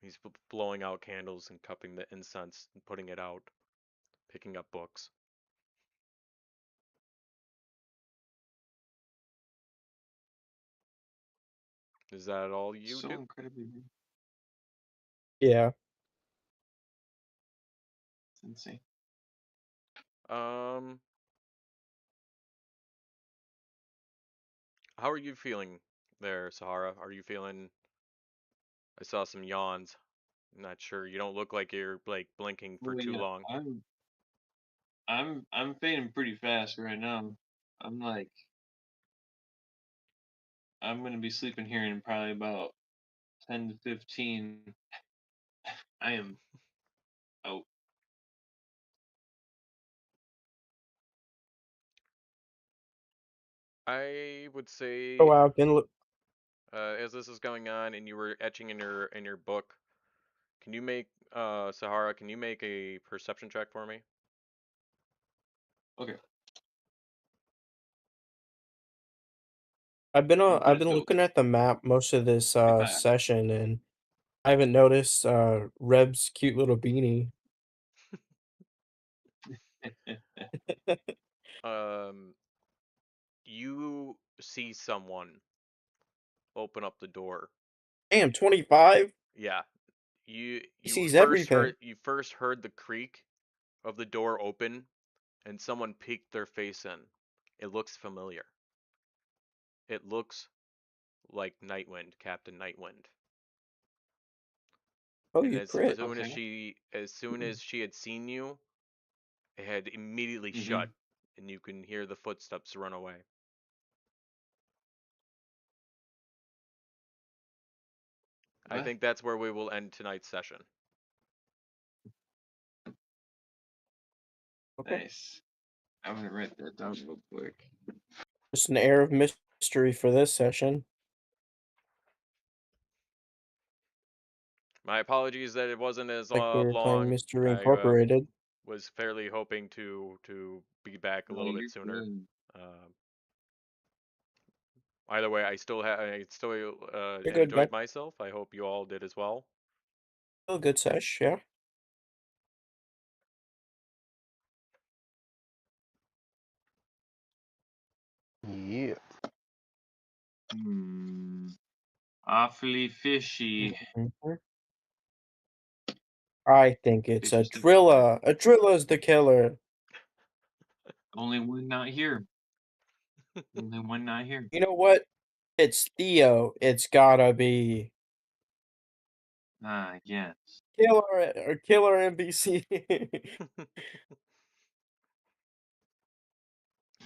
He's blowing out candles and cupping the incense and putting it out, picking up books. Is that all you So do? incredibly Yeah. insane. Um, how are you feeling there, Sahara? Are you feeling? I saw some yawns. Not sure. You don't look like you're like blinking for Well, too yeah, long. I'm fading pretty fast right now. I'm like I'm gonna be sleeping here in probably about 10 to 15. I am out. I would say, Oh wow, I've been as this is going on and you were etching in your book, can you make Sahara? Can you make a perception check for me? Okay. I've What been is looking at the map most of this 25. session, and I haven't noticed Reb's cute little beanie. Um, you see someone open up the door. Damn, 25. Yeah, He sees everything. you first heard the creak of the door open, and someone peeked their face in. It looks familiar. It looks like Nightwind, Captain Nightwind. Oh, And you crit. as soon as she had seen you, it had immediately Mm-hmm. shut, and you can hear the footsteps run away. I What? think that's where we will end tonight's session. Okay. Nice. I'm gonna write that down real quick. Just an air of mystery for this session. My apologies that it wasn't as Like we were playing long. Mystery I Incorporated. was fairly hoping to be back a No, little bit you're sooner. good. Either way, I still You're good, man. enjoyed myself. I hope you all did as well. Still a good sesh, yeah. Yeah. Awfully fishy. Mhm. I think it's a Fishy stuff out there. Drilla. A Drilla's the killer. Only one not here. Only one not here. You know what? It's Theo. It's gotta be Yeah. killer NBC.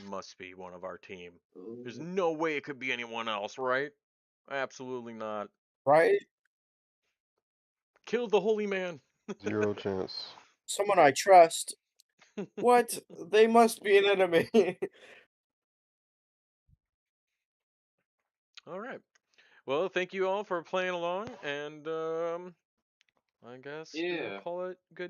Must be one of our team. There's no way it could be anyone else, right? Absolutely not. Right? Kill the holy man. 0 chance. Someone I trust. What? They must be an enemy. All right. Well, thank you all for playing along, and I guess we'll Yeah. call it good.